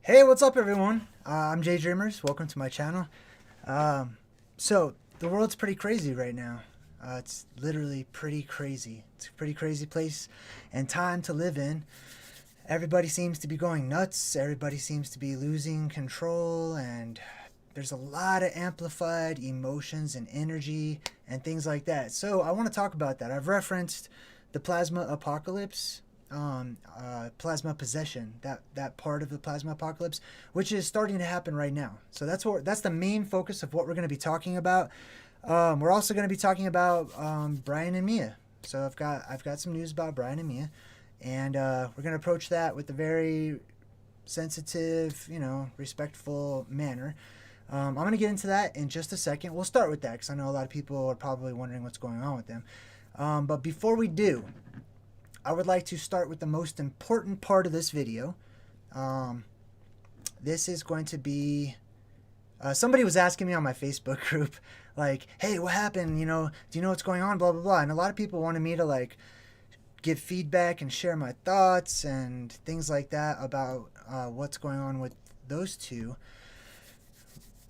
Hey, what's up, everyone? I'm JayDreamerZ. Welcome to my channel. So, the world's pretty crazy right now. It's literally pretty crazy. It's a pretty crazy place and time to live in. Everybody seems to be going nuts. Everybody seems to be losing control, and there's a lot of amplified emotions and energy and things like that. So, I want to talk about that. I've referenced the plasma apocalypse, plasma possession, that part of the plasma apocalypse, which is starting to happen right now. So that's the main focus of what we're going to be talking about. We're also going to be talking about Brian and Mia. So I've got some news about Brian and Mia, and we're going to approach that with a very sensitive, respectful manner. I'm going to get into that in just a second. We'll start with that because I know a lot of people are probably wondering what's going on with them. But before we do, I would like to start with the most important part of this video. This is going to be... somebody was asking me on my Facebook group, like, hey, what happened? Do you know what's going on? Blah, blah, blah. And a lot of people wanted me to, give feedback and share my thoughts and things like that about what's going on with those two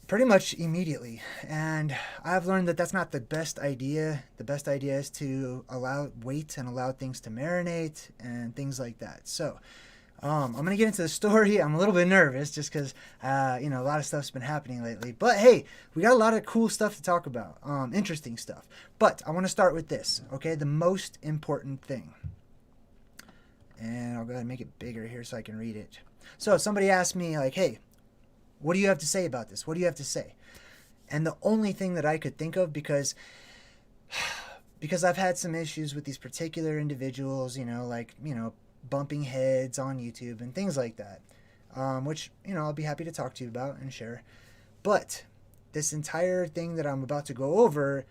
pretty much immediately. And I've learned that that's not the best idea. The best idea is to wait and allow things to marinate and things like that. So I'm going to get into the story. I'm a little bit nervous just because, a lot of stuff's been happening lately. But hey, we got a lot of cool stuff to talk about, interesting stuff. But I want to start with this, okay? The most important thing. And I'll go ahead and make it bigger here so I can read it. So somebody asked me, hey, what do you have to say about this? What do you have to say? And the only thing that I could think of, because I've had some issues with these particular individuals, bumping heads on YouTube and things like that, which, I'll be happy to talk to you about and share. But this entire thing that I'm about to go over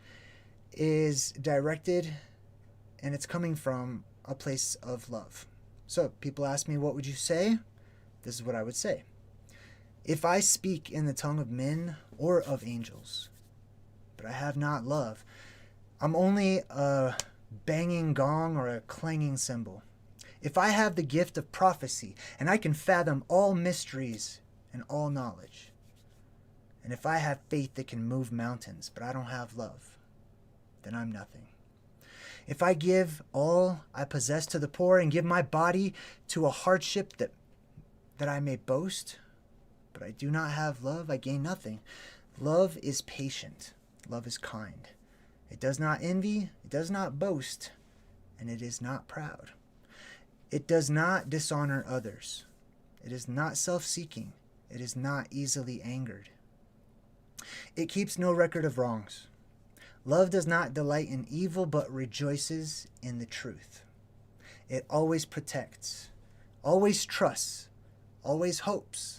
is directed, and it's coming from a place of love. So people ask me, what would you say? This is what I would say. If I speak in the tongue of men or of angels, but I have not love, I'm only a banging gong or a clanging cymbal. If I have the gift of prophecy, and I can fathom all mysteries and all knowledge, and if I have faith that can move mountains, but I don't have love, then I'm nothing. If I give all I possess to the poor and give my body to a hardship that I may boast, but I do not have love, I gain nothing. Love is patient. Love is kind. It does not envy. It does not boast. And it is not proud. It does not dishonor others. It is not self-seeking. It is not easily angered. It keeps no record of wrongs. Love does not delight in evil, but rejoices in the truth. It always protects, always trusts, always hopes,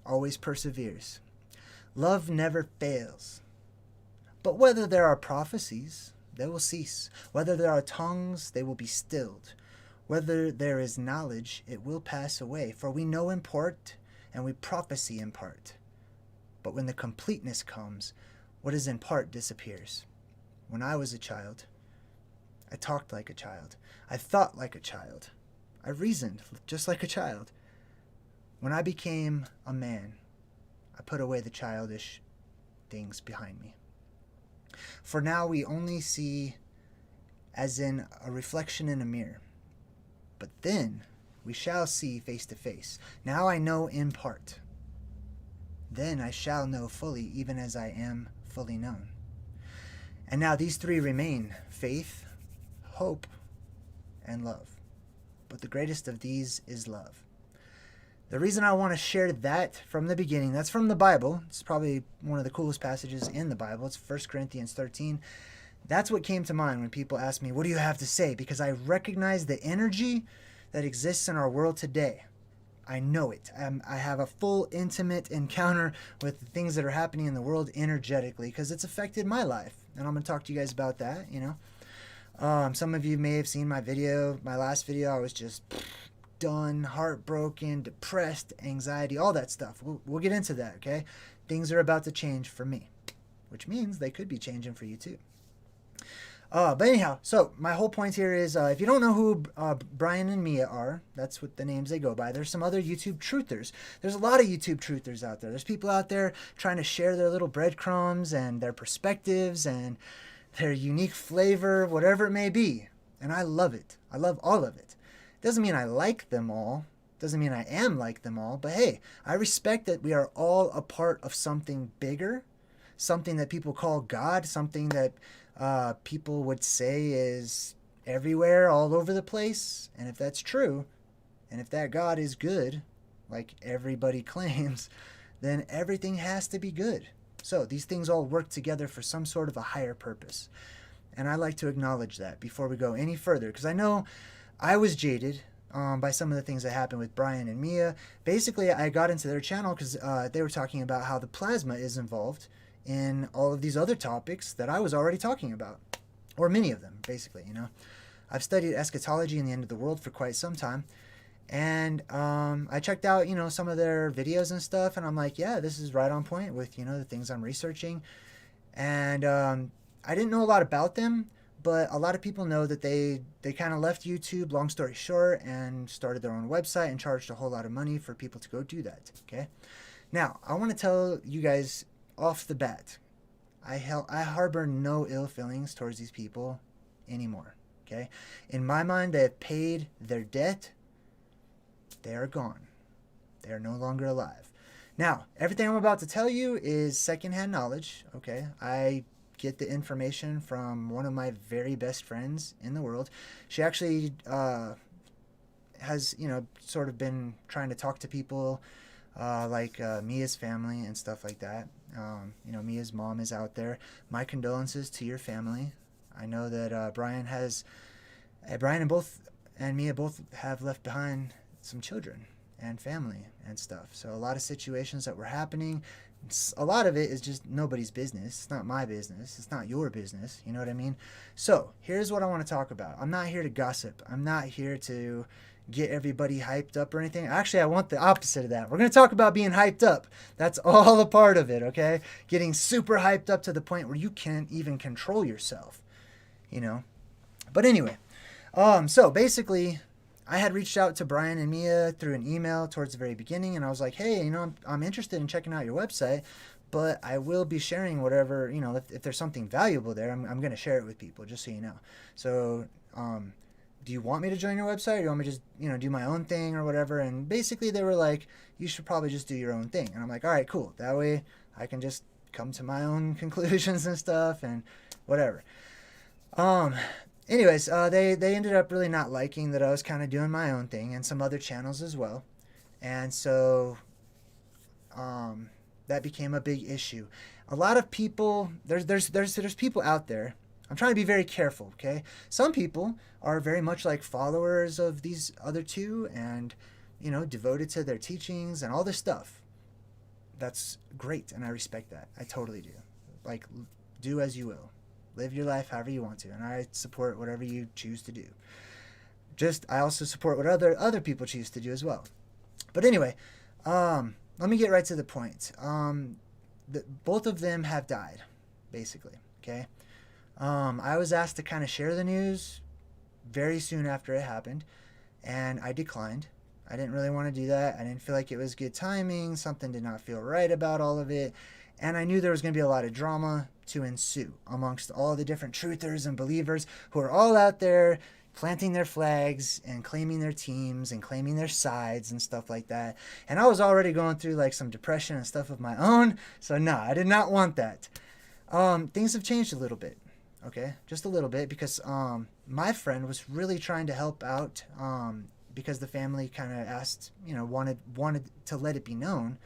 always perseveres. Love never fails. But whether there are prophecies, they will cease. Whether there are tongues, they will be stilled. Whether there is knowledge, it will pass away. For we know in part, and we prophesy in part. But when the completeness comes, what is in part disappears. When I was a child, I talked like a child. I thought like a child. I reasoned just like a child. When I became a man, I put away the childish things behind me. For now we only see as in a reflection in a mirror. But then we shall see face to face. Now I know in part. Then I shall know fully, even as I am fully known. And now these three remain: faith, hope, and love. But the greatest of these is love. The reason I want to share that from the beginning, that's from the Bible. It's probably one of the coolest passages in the Bible. It's 1 Corinthians 13. That's what came to mind when people ask me, what do you have to say? Because I recognize the energy that exists in our world today. I know it. I have a full, intimate encounter with the things that are happening in the world energetically because it's affected my life. And I'm going to talk to you guys about that, Some of you may have seen my last video. I was just done, heartbroken, depressed, anxiety, all that stuff. We'll get into that, okay? Things are about to change for me, which means they could be changing for you too. But anyhow, so my whole point here is if you don't know who Brian and Mia are, that's what the names they go by. There's some other YouTube truthers. There's a lot of YouTube truthers out there. There's people out there trying to share their little breadcrumbs and their perspectives and their unique flavor, whatever it may be. And I love it. I love all of it. Doesn't mean I like them all. Doesn't mean I am like them all. But hey, I respect that we are all a part of something bigger, something that people call God, something that people would say is everywhere, all over the place. And if that's true, and if that God is good, like everybody claims, then everything has to be good. So these things all work together for some sort of a higher purpose. And I like to acknowledge that before we go any further, because I know I was jaded by some of the things that happened with Brian and Mia. Basically, I got into their channel because they were talking about how the plasma is involved in all of these other topics that I was already talking about, or many of them, basically. I've studied eschatology and the end of the world for quite some time, and I checked out some of their videos and stuff, and I'm like, yeah, this is right on point with the things I'm researching. And I didn't know a lot about them, but a lot of people know that they kind of left YouTube, long story short, and started their own website and charged a whole lot of money for people to go do that. Okay, now I want to tell you guys off the bat, I harbor no ill feelings towards these people anymore. Okay, in my mind, they have paid their debt. They are gone. They are no longer alive. Now, everything I'm about to tell you is secondhand knowledge. Okay, I get the information from one of my very best friends in the world. She actually has sort of been trying to talk to people like Mia's family and stuff like that. Mia's mom is out there. My condolences to your family. I know that Brian and Mia both have left behind some children and family and stuff. So a lot of situations that were happening, a lot of it is just nobody's business. It's not my business. It's not your business. You know what I mean? So here's what I want to talk about. I'm not here to gossip. I'm not here to get everybody hyped up or anything. Actually, I want the opposite of that. We're going to talk about being hyped up. That's all a part of it, okay? Getting super hyped up to the point where you can't even control yourself, But anyway, so basically, I had reached out to Brian and Mia through an email towards the very beginning, and I was like, hey, I'm interested in checking out your website, but I will be sharing whatever, if there's something valuable there, I'm going to share it with people, just so you know. So, do you want me to join your website, or do you want me to just, do my own thing or whatever? And basically they were like, you should probably just do your own thing. And I'm like, all right, cool. That way I can just come to my own conclusions and stuff and whatever. Anyways, they ended up really not liking that I was kind of doing my own thing, and some other channels as well. And so that became a big issue. A lot of people, there's people out there. I'm trying to be very careful, okay? Some people are very much like followers of these other two and, devoted to their teachings and all this stuff. That's great, and I respect that. I totally do. Like, do as you will. Live your life however you want to, and I support whatever you choose to do. I also support what other people choose to do as well. But anyway, let me get right to the point. Both of them have died, basically, okay? I was asked to kind of share the news very soon after it happened, and I declined. I didn't really want to do that. I didn't feel like it was good timing. Something did not feel right about all of it. And I knew there was going to be a lot of drama to ensue amongst all the different truthers and believers who are all out there planting their flags and claiming their teams and claiming their sides and stuff like that. And I was already going through like some depression and stuff of my own. So no, I did not want that. Things have changed a little bit. Okay, just a little bit, because my friend was really trying to help out because the family kind of asked, wanted to let it be known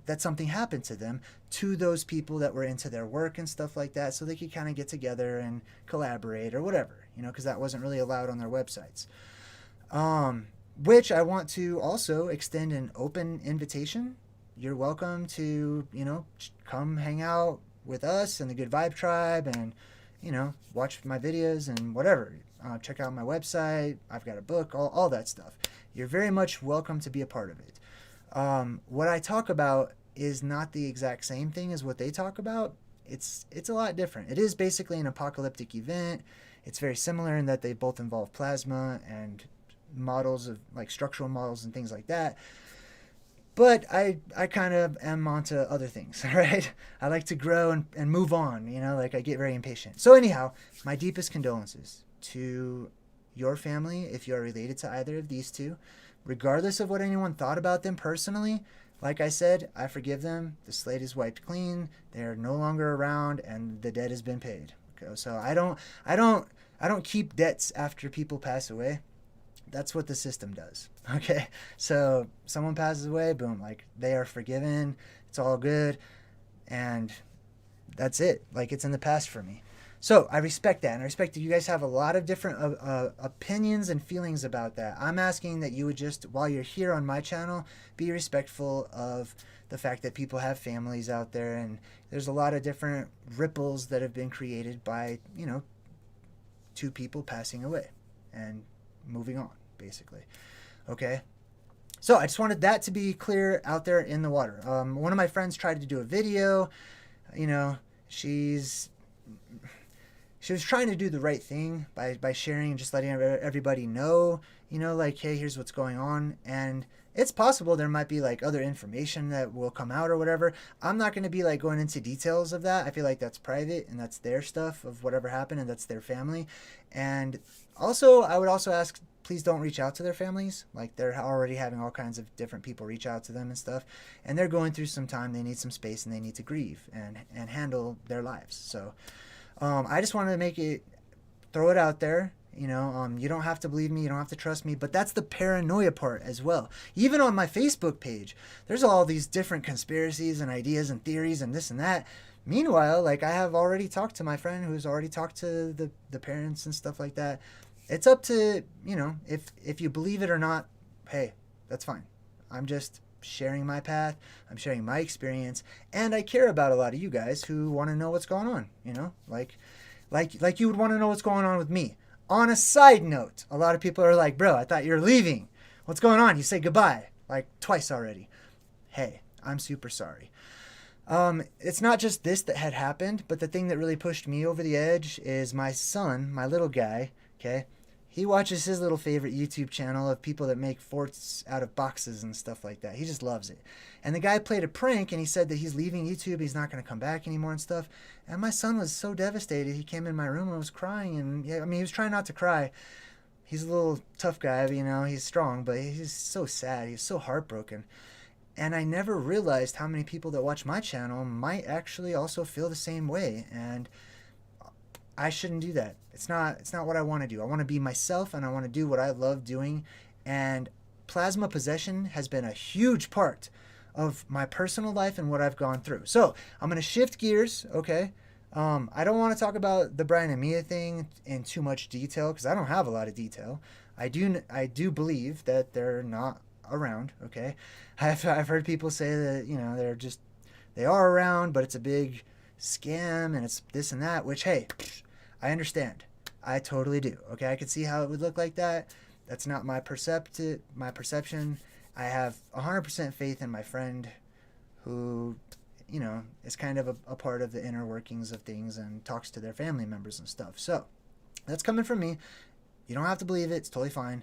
that something happened to them, to those people that were into their work and stuff like that, so they could kind of get together and collaborate or whatever, because that wasn't really allowed on their websites. Which I want to also extend an open invitation. You're welcome to, come hang out with us and the Good Vibe Tribe and, watch my videos and whatever. Check out my website. I've got a book, all that stuff. You're very much welcome to be a part of it. What I talk about is not the exact same thing as what they talk about. it's a lot different. It is basically an apocalyptic event. It's very similar in that they both involve plasma and models of like structural models and things like that. But I kind of am onto other things, right? I like to grow and move on, you know, like I get very impatient. So anyhow, my deepest condolences to your family if you are related to either of these two. Regardless of what anyone thought about them personally, like I said, I forgive them. The slate is wiped clean. They are no longer around, and the debt has been paid. Okay, so I don't keep debts after people pass away. That's what the system does. Okay, so someone passes away, boom, like they are forgiven. It's all good, and that's it. Like it's in the past for me. So I respect that, and I respect that you guys have a lot of different opinions and feelings about that. I'm asking that you would just, while you're here on my channel, be respectful of the fact that people have families out there, and there's a lot of different ripples that have been created by, you know, two people passing away and moving on, basically. Okay? So I just wanted that to be clear out there in the water. One of my friends tried to do a video. You know, she was trying to do the right thing by sharing and just letting everybody know, you know, like, hey, here's what's going on. And it's possible there might be like other information that will come out or whatever. I'm not going to be like going into details of that. I feel like that's private and that's their stuff of whatever happened, and that's their family. And also, I would also ask, please don't reach out to their families. Like they're already having all kinds of different people reach out to them and stuff. And they're going through some time. They need some space and they need to grieve and handle their lives. So I just wanted to throw it out there. You know, you don't have to believe me, you don't have to trust me, but that's the paranoia part as well. Even on my Facebook page, there's all these different conspiracies and ideas and theories and this and that. Meanwhile, like I have already talked to my friend who's already talked to the parents and stuff like that. It's up to, you know, if you believe it or not, hey, that's fine. I'm just sharing my path, I'm sharing my experience, and I care about a lot of you guys who want to know what's going on, you know, like you would want to know what's going on with me. On a side note, a lot of people are like, bro, I thought you were leaving. What's going on? You said goodbye like twice already. Hey, I'm super sorry. It's not just this that had happened, but the thing that really pushed me over the edge is my son, my little guy, okay? He watches his little favorite YouTube channel of people that make forts out of boxes and stuff like that. He just loves it. And the guy played a prank and he said that he's leaving YouTube. He's not going to come back anymore and stuff. And my son was so devastated. He came in my room and was crying. And yeah, I mean, he was trying not to cry. He's a little tough guy, you know, he's strong, but he's so sad. He's so heartbroken. And I never realized how many people that watch my channel might actually also feel the same way. And I shouldn't do that. It's not what I want to do. I want to be myself and I want to do what I love doing. And plasma possession has been a huge part of my personal life and what I've gone through. So I'm going to shift gears, okay? I don't want to talk about the Brian and Mia thing in too much detail because I don't have a lot of detail. I do believe that they're not around, okay? I've heard people say that, you know, they are around, but it's a big scam and it's this and that, which, hey, I understand. I totally do. Okay, I could see how it would look like that. That's not my perception. I have 100% faith in my friend who, you know, is kind of a part of the inner workings of things and talks to their family members and stuff. So that's coming from me. You don't have to believe it. It's totally fine.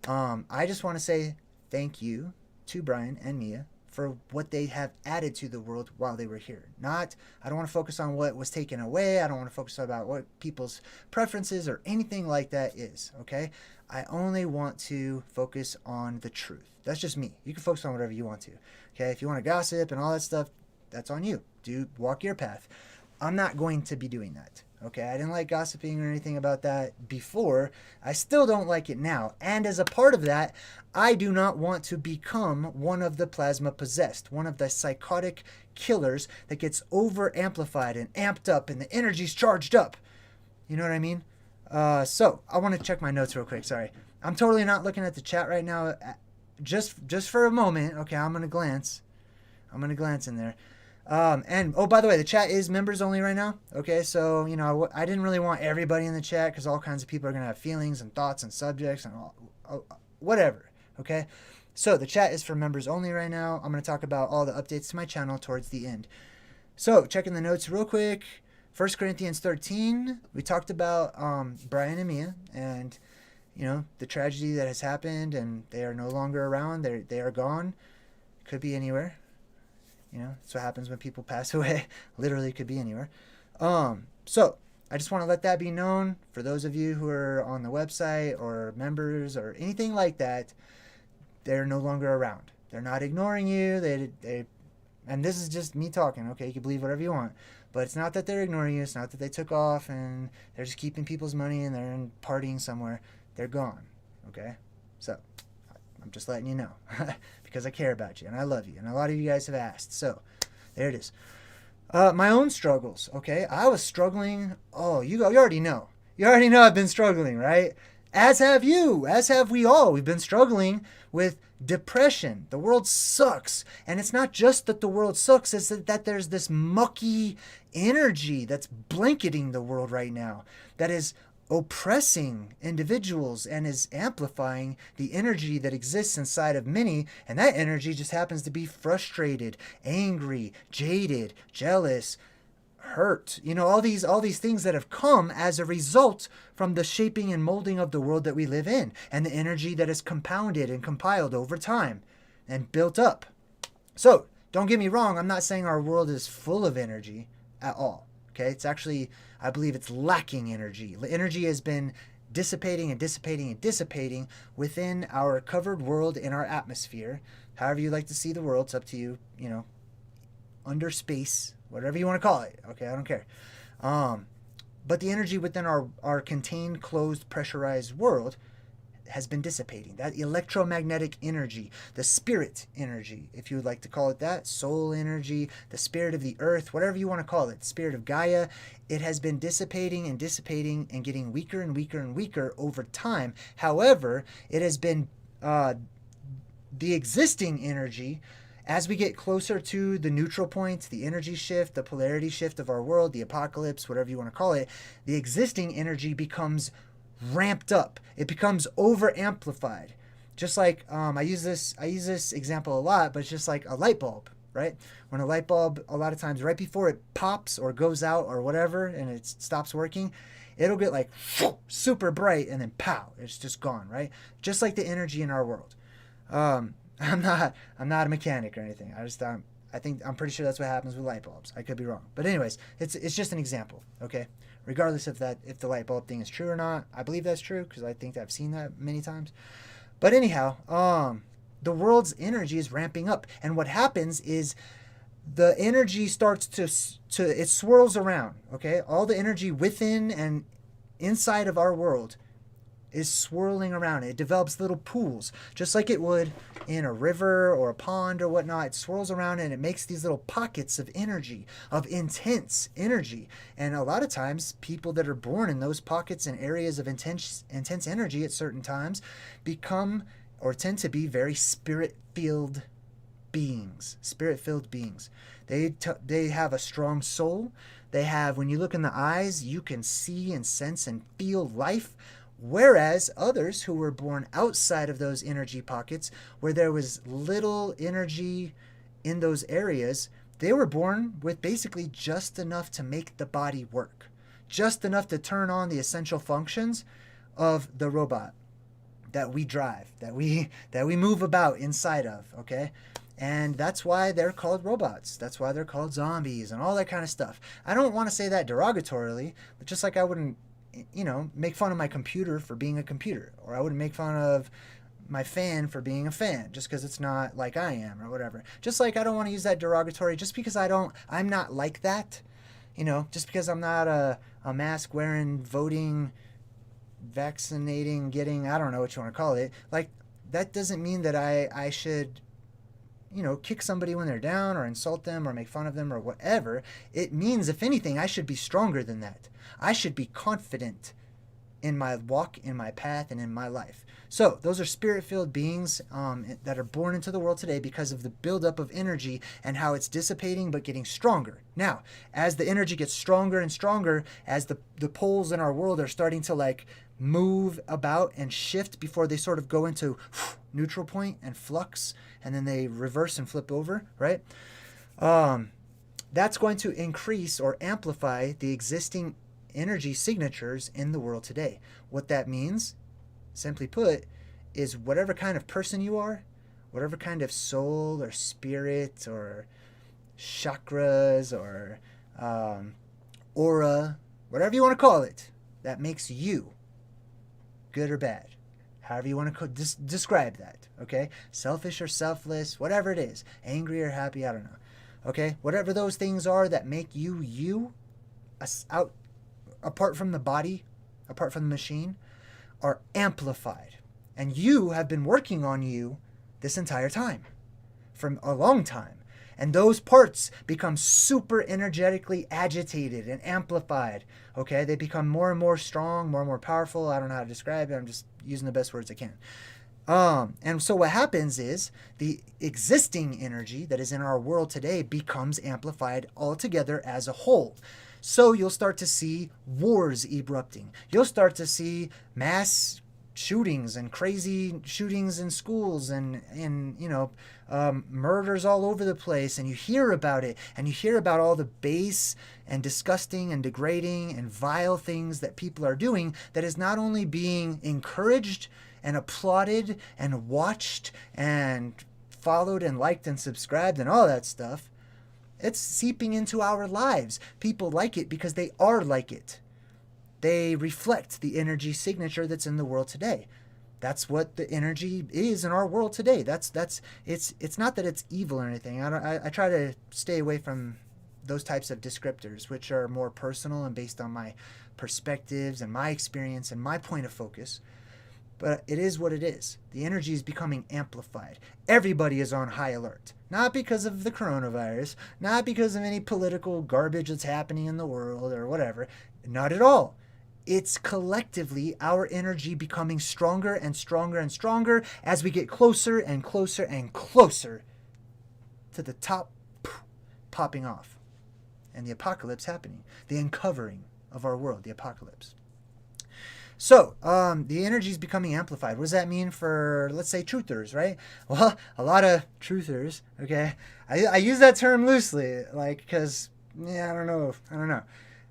I just want to say thank you to Brian and Mia for what they have added to the world while they were here. I don't want to focus on what was taken away. I don't want to focus about what people's preferences or anything like that is, okay? I only want to focus on the truth. That's just me. You can focus on whatever you want to, okay? If you want to gossip and all that stuff, that's on you. Walk your path. I'm not going to be doing that, okay? I didn't like gossiping or anything about that before. I still don't like it now. And as a part of that, I do not want to become one of the plasma possessed, one of the psychotic killers that gets over amplified and amped up and the energy's charged up. You know what I mean? So I want to check my notes real quick. Sorry. I'm totally not looking at the chat right now. Just for a moment. Okay, I'm going to glance. In there. And oh, by the way, the chat is members only right now. Okay, so, you know, I didn't really want everybody in the chat because all kinds of people are going to have feelings and thoughts and subjects and whatever. Okay, so the chat is for members only right now. I'm going to talk about all the updates to my channel towards the end. So, checking the notes real quick. 1 Corinthians 13, we talked about Brian and Mia and, the tragedy that has happened, and they are no longer around. They are gone. Could be anywhere. That's what happens when people pass away. Literally could be anywhere. So, I just want to let that be known for those of you who are on the website or members or anything like that. They're no longer around. They're not ignoring you. And this is just me talking, okay? You can believe whatever you want. But it's not that they're ignoring you. It's not that they took off and they're just keeping people's money and they're partying somewhere. They're gone, okay? So, I'm just letting you know because I care about you and I love you. And a lot of you guys have asked. So, there it is. My own struggles, okay? I was struggling. Oh, you already know. You already know I've been struggling, right? As have you. As have we all. We've been struggling with depression. The world sucks. And it's not just that the world sucks. It's that there's this mucky energy that's blanketing the world right now that is oppressing individuals and is amplifying the energy that exists inside of many, and that energy just happens to be frustrated, angry, jaded, jealous, hurt, all these things that have come as a result from the shaping and molding of the world that we live in, and the energy that is compounded and compiled over time and built up. So don't get me wrong, I'm not saying our world is full of energy at all. Okay, it's actually, I believe it's lacking energy. Energy has been dissipating and dissipating and dissipating within our covered world in our atmosphere. However you like to see the world, it's up to you, under space, whatever you want to call it. Okay, I don't care. But the energy within our contained, closed, pressurized world has been dissipating. That electromagnetic energy, the spirit energy, if you would like to call it that, soul energy, the spirit of the earth, whatever you want to call it, spirit of Gaia, it has been dissipating and dissipating and getting weaker and weaker and weaker over time. However, it has been the existing energy. As we get closer to the neutral point, the energy shift, the polarity shift of our world, the apocalypse, whatever you want to call it, the existing energy becomes ramped up. It becomes over amplified. Just like I use this example a lot, but it's just like a light bulb, right? When a light bulb, a lot of times right before it pops or goes out or whatever and it stops working, it'll get like super bright and then pow, it's just gone, right? Just like the energy in our world. I'm not a mechanic or anything. I'm pretty sure that's what happens with light bulbs. I could be wrong. But anyways, it's just an example, okay? Regardless of that, if the light bulb thing is true or not, I believe that's true because I think I've seen that many times. But anyhow, the world's energy is ramping up, and what happens is the energy starts to it swirls around. Okay, all the energy within and inside of our world is swirling around. It develops little pools, just like it would in a river or a pond or whatnot. It swirls around and it makes these little pockets of energy, of intense energy. And a lot of times, people that are born in those pockets and areas of intense energy at certain times become or tend to be very spirit-filled beings. Spirit-filled beings. They have a strong soul. They have, when you look in the eyes, you can see and sense and feel life. Whereas others who were born outside of those energy pockets, where there was little energy in those areas, they were born with basically just enough to make the body work. Just enough to turn on the essential functions of the robot that we drive, that we move about inside of, okay? And that's why they're called robots. That's why they're called zombies and all that kind of stuff. I don't want to say that derogatorily, but just like I wouldn't make fun of my computer for being a computer, or I wouldn't make fun of my fan for being a fan just because it's not like I am or whatever. Just like I don't want to use that derogatory just because I'm not like that, just because I'm not a mask wearing, voting, vaccinating, getting, I don't know what you want to call it. Like, that doesn't mean that I should, kick somebody when they're down or insult them or make fun of them or whatever. It means, if anything, I should be stronger than that. I should be confident in my walk, in my path, and in my life. So those are spirit-filled beings that are born into the world today because of the buildup of energy and how it's dissipating but getting stronger. Now, as the energy gets stronger and stronger, as the poles in our world are starting to move about and shift before they sort of go into neutral point and flux, and then they reverse and flip over, right? that's going to increase or amplify the existing energy signatures in the world today. What that means, simply put, is whatever kind of person you are, whatever kind of soul or spirit or chakras or aura, whatever you want to call it, that makes you good or bad. However you want to describe that, okay? Selfish or selfless, whatever it is. Angry or happy, I don't know. Okay? Whatever those things are that make you you, out apart from the body, apart from the machine, are amplified. And you have been working on you this entire time, for a long time. And those parts become super energetically agitated and amplified. Okay? They become more and more strong, more and more powerful. I don't know how to describe it. I'm just using the best words I can. And so what happens is the existing energy that is in our world today becomes amplified altogether as a whole. So you'll start to see wars erupting. You'll start to see mass shootings and crazy shootings in schools and murders all over the place, and you hear about it, and you hear about all the base and disgusting and degrading and vile things that people are doing that is not only being encouraged and applauded and watched and followed and liked and subscribed and all that stuff. It's seeping into our lives. People like it because they are like it. They reflect the energy signature that's in the world today. That's what the energy is in our world today. It's not that it's evil or anything. I try to stay away from those types of descriptors, which are more personal and based on my perspectives and my experience and my point of focus. But it is what it is. The energy is becoming amplified. Everybody is on high alert. Not because of the coronavirus, not because of any political garbage that's happening in the world or whatever. Not at all. It's collectively our energy becoming stronger and stronger and stronger as we get closer and closer and closer to the top popping off and the apocalypse happening. The uncovering of our world, the apocalypse. So, the energy is becoming amplified. What does that mean for, let's say, truthers, right? Well, a lot of truthers, okay? I use that term loosely, because, I don't know.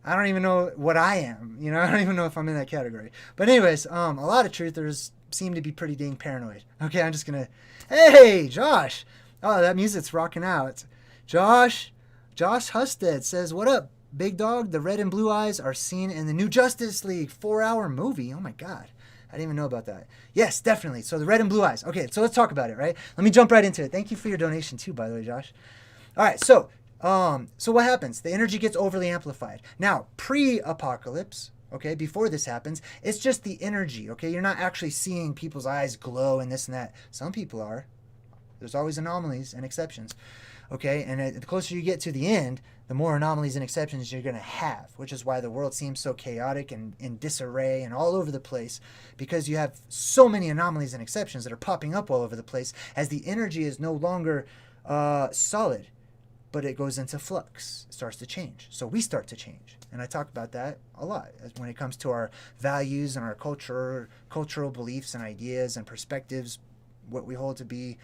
I don't even know what I am, I don't even know if I'm in that category. But anyways, a lot of truthers seem to be pretty dang paranoid. Okay, I'm just going to, hey, Josh. Oh, that music's rocking out. Josh Husted says, what up? Big dog, the red and blue eyes are seen in the new Justice League 4-hour movie. Oh my God. I didn't even know about that. Yes, definitely. So the red and blue eyes. Okay, so let's talk about it, right? Let me jump right into it. Thank you for your donation too, by the way, Josh. All right, so what happens? The energy gets overly amplified. Now, pre-apocalypse, okay, before this happens, it's just the energy, okay? You're not actually seeing people's eyes glow and this and that. Some people are. There's always anomalies and exceptions. Okay, and the closer you get to the end, the more anomalies and exceptions you're going to have, which is why the world seems so chaotic and in disarray and all over the place, because you have so many anomalies and exceptions that are popping up all over the place as the energy is no longer solid, but it goes into flux. It starts to change. So we start to change. And I talk about that a lot when it comes to our values and our cultural beliefs and ideas and perspectives, what we hold to be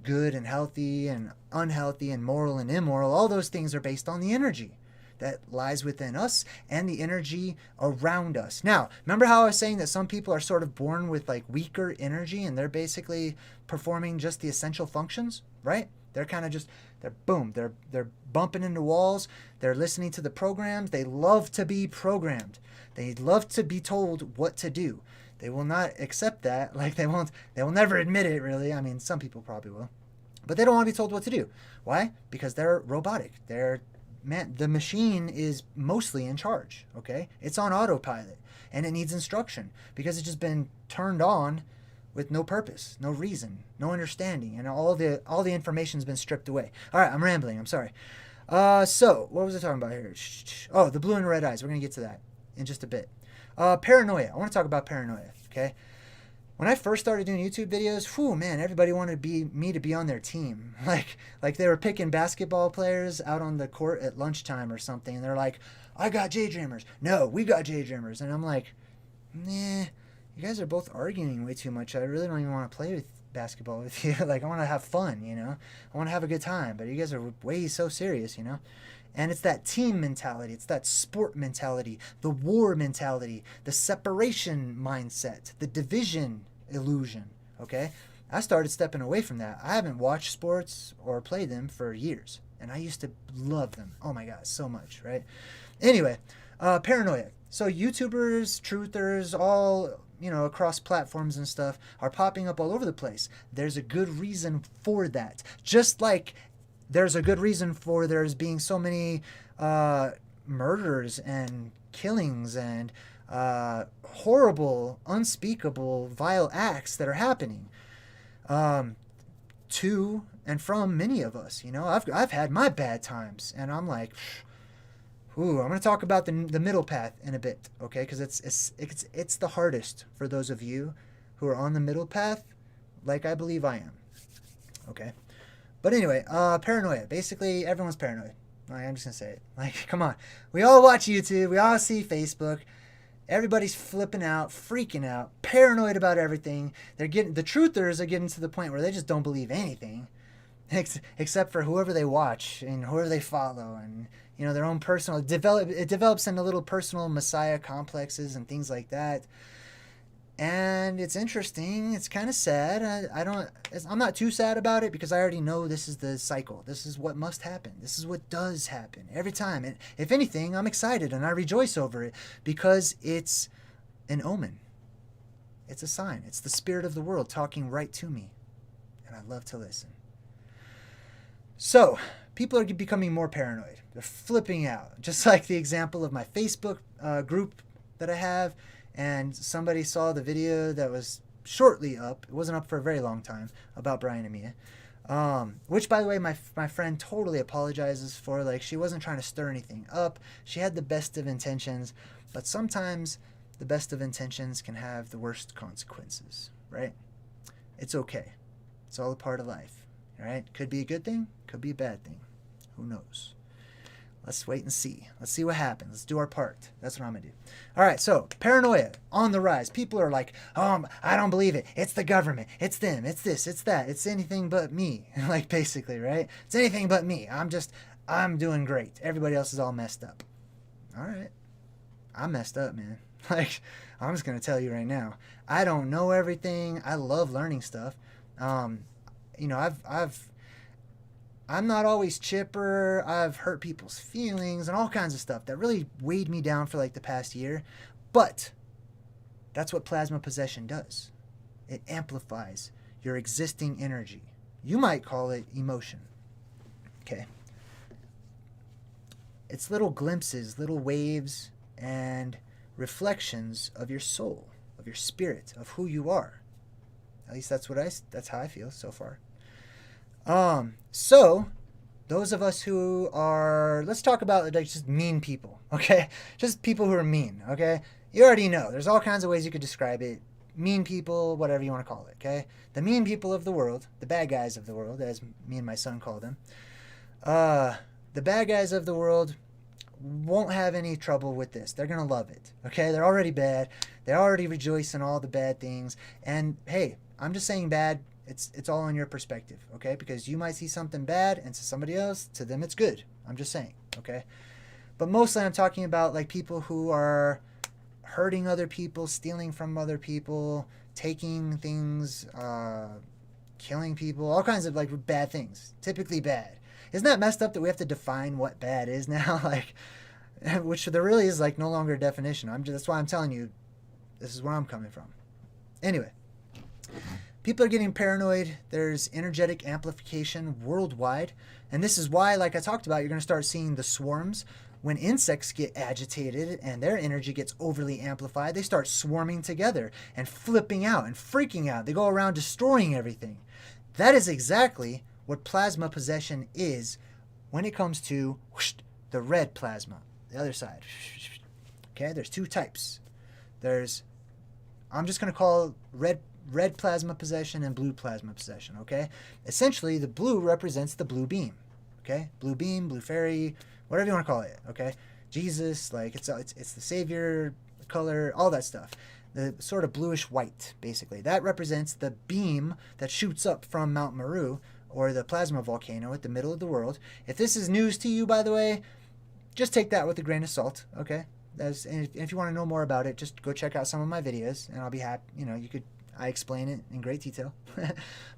good and healthy and unhealthy and moral and immoral. All those things are based on the energy that lies within us and the energy around us. Now, remember how I was saying that some people are sort of born with weaker energy and they're basically performing just the essential functions, right? They're kind of just, they're bumping into walls. They're listening to the programs. They love to be programmed. They love to be told what to do. They will not accept that. They will never admit it, really. I mean, some people probably will. But they don't want to be told what to do. Why? Because they're robotic. The machine is mostly in charge, okay? It's on autopilot, and it needs instruction because it's just been turned on with no purpose, no reason, no understanding, and all the information's been stripped away. All right, I'm rambling. I'm sorry. So, what was I talking about here? Oh, the blue and red eyes. We're going to get to that in just a bit. Paranoia. I want to talk about paranoia, okay? When I first started doing YouTube videos, everybody wanted me to be on their team. Like they were picking basketball players out on the court at lunchtime or something, and they're like, I got JayDreamerZ. No, we got JayDreamerZ. And I'm like, nah, you guys are both arguing way too much. I really don't even want to play with basketball with you. I want to have fun, I want to have a good time, but you guys are way so serious, And it's that team mentality. It's that sport mentality, the war mentality, the separation mindset, the division illusion, okay? I started stepping away from that. I haven't watched sports or played them for years. And I used to love them. Oh my God, so much, right? Anyway, paranoia. So YouTubers, truthers, all, across platforms and stuff are popping up all over the place. There's a good reason for that. Just like there's a good reason for there's being so many murders and killings and horrible, unspeakable, vile acts that are happening to and from many of us. I've had my bad times, and I'm like, ooh, I'm going to talk about the middle path in a bit, okay? Because it's the hardest for those of you who are on the middle path, like I believe I am, okay? But anyway, paranoia. Basically, everyone's paranoid. I'm just going to say it. Come on. We all watch YouTube. We all see Facebook. Everybody's flipping out, freaking out, paranoid about everything. The truthers are getting to the point where they just don't believe anything, except for whoever they watch and whoever they follow, and their own personal it develops into little personal messiah complexes and things like that. And it's interesting. It's kind of sad. I'm not too sad about it, because I already know this is the cycle. This is what must happen. This is what does happen every time. And if anything, I'm excited and I rejoice over it, because it's an omen. It's a sign. It's the spirit of the world talking right to me. And I love to listen. So, people are becoming more paranoid. They're flipping out. Just like the example of my Facebook group that I have. And somebody saw the video that was shortly up. It wasn't up for a very long time, about Brian and Mia. Which, by the way, my friend totally apologizes for. She wasn't trying to stir anything up. She had the best of intentions. But sometimes the best of intentions can have the worst consequences, right? It's okay. It's all a part of life, right? Could be a good thing. Could be a bad thing. Who knows? Let's wait and see. Let's see what happens. Let's do our part. That's what I'm going to do. All right, so paranoia on the rise. People are like, I don't believe it. It's the government. It's them. It's this. It's that. It's anything but me. Basically, right? It's anything but me. I'm doing great. Everybody else is all messed up. All right. I'm messed up, man. I'm just going to tell you right now. I don't know everything. I love learning stuff. I'm not always chipper. I've hurt people's feelings and all kinds of stuff that really weighed me down for the past year. But that's what plasma possession does. It amplifies your existing energy. You might call it emotion. Okay. It's little glimpses, little waves, and reflections of your soul, of your spirit, of who you are. At least that's how I feel so far. So those of us who are, let's talk about just mean people, okay? Just people who are mean, okay? You already know. There's all kinds of ways you could describe it. Mean people, whatever you want to call it, okay? The mean people of the world, the bad guys of the world, as me and my son call them. The bad guys of the world won't have any trouble with this. They're going to love it, okay? They're already bad. They already rejoice in all the bad things. And hey, I'm just saying bad. It's all in your perspective, okay? Because you might see something bad, and to somebody else, to them it's good. I'm just saying, okay? But mostly I'm talking about people who are hurting other people, stealing from other people, taking things, killing people, all kinds of bad things. Typically bad. Isn't that messed up that we have to define what bad is now? Which there really is no longer a definition. That's why I'm telling you, this is where I'm coming from. Anyway. People are getting paranoid. There's energetic amplification worldwide. And this is why, like I talked about, you're going to start seeing the swarms. When insects get agitated and their energy gets overly amplified, they start swarming together and flipping out and freaking out. They go around destroying everything. That is exactly what plasma possession is when it comes to the red plasma, the other side. Okay, there's two types. I'm just going to call red plasma possession and blue plasma possession, okay? Essentially, the blue represents the blue beam, okay? Blue beam, blue fairy, whatever you want to call it, okay? Jesus, it's the savior color, all that stuff. The sort of bluish white, basically. That represents the beam that shoots up from Mount Meru or the plasma volcano at the middle of the world. If this is news to you, by the way, just take that with a grain of salt, okay? And if you want to know more about it, just go check out some of my videos, and I'll be happy. I explain it in great detail.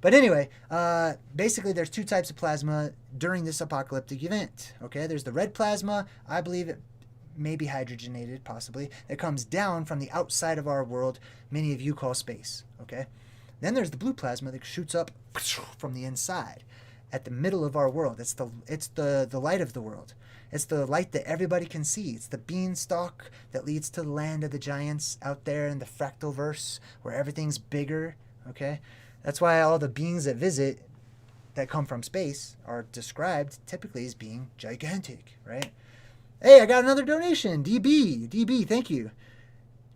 But anyway, basically there's two types of plasma during this apocalyptic event, okay? There's the red plasma. I believe it may be hydrogenated, possibly. It comes down from the outside of our world, many of you call space, okay? Then there's the blue plasma that shoots up from the inside at the middle of our world. It's the light of the world. It's the light that everybody can see. It's the beanstalk that leads to the land of the giants out there in the fractal verse where everything's bigger, okay? That's why all the beings that visit that come from space are described typically as being gigantic, right? Hey, I got another donation. DB, thank you.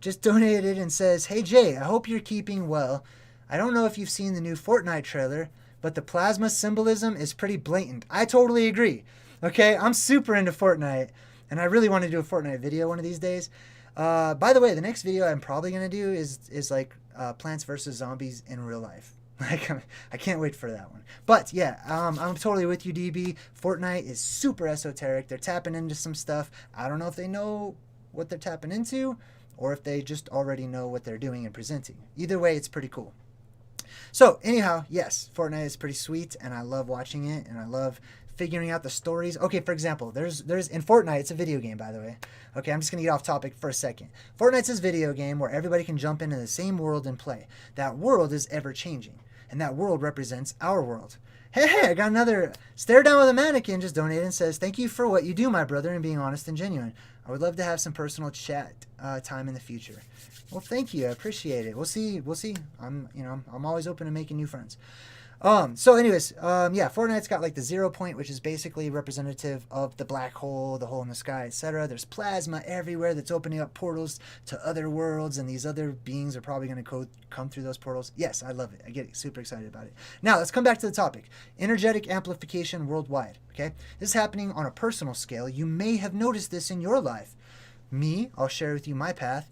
Just donated and says, hey Jay, I hope you're keeping well. I don't know if you've seen the new Fortnite trailer, but the plasma symbolism is pretty blatant. I totally agree. Okay, I'm super into Fortnite, and I really want to do a Fortnite video one of these days. By the way, the next video I'm probably going to do is like Plants vs. Zombies in real life. Like, I can't wait for that one. But yeah, I'm totally with you, DB. Fortnite is super esoteric. They're tapping into some stuff. I don't know if they know what they're tapping into, or if they just already know what they're doing and presenting. Either way, it's pretty cool. So anyhow, yes, Fortnite is pretty sweet, and I love watching it, and I love figuring out the stories. Okay, for example, there's in Fortnite, it's a video game, by the way. Okay, I'm just going to get off topic for a second. Fortnite's this video game where everybody can jump into the same world and play. That world is ever-changing, and that world represents our world. Hey, I got another Stare Down with a Mannequin just donated and says, thank you for what you do, my brother, and being honest and genuine. I would love to have some personal chat time in the future. Well, thank you. I appreciate it. We'll see. I'm always open to making new friends. So anyways, yeah, Fortnite's got like the 0 point, which is basically representative of the black hole, the hole in the sky, etc. There's plasma everywhere that's opening up portals to other worlds, and these other beings are probably going to come through those portals. Yes, I love it. I get super excited about it. Now, let's come back to the topic. Energetic amplification worldwide, okay? This is happening on a personal scale. You may have noticed this in your life. Me, I'll share with you my path.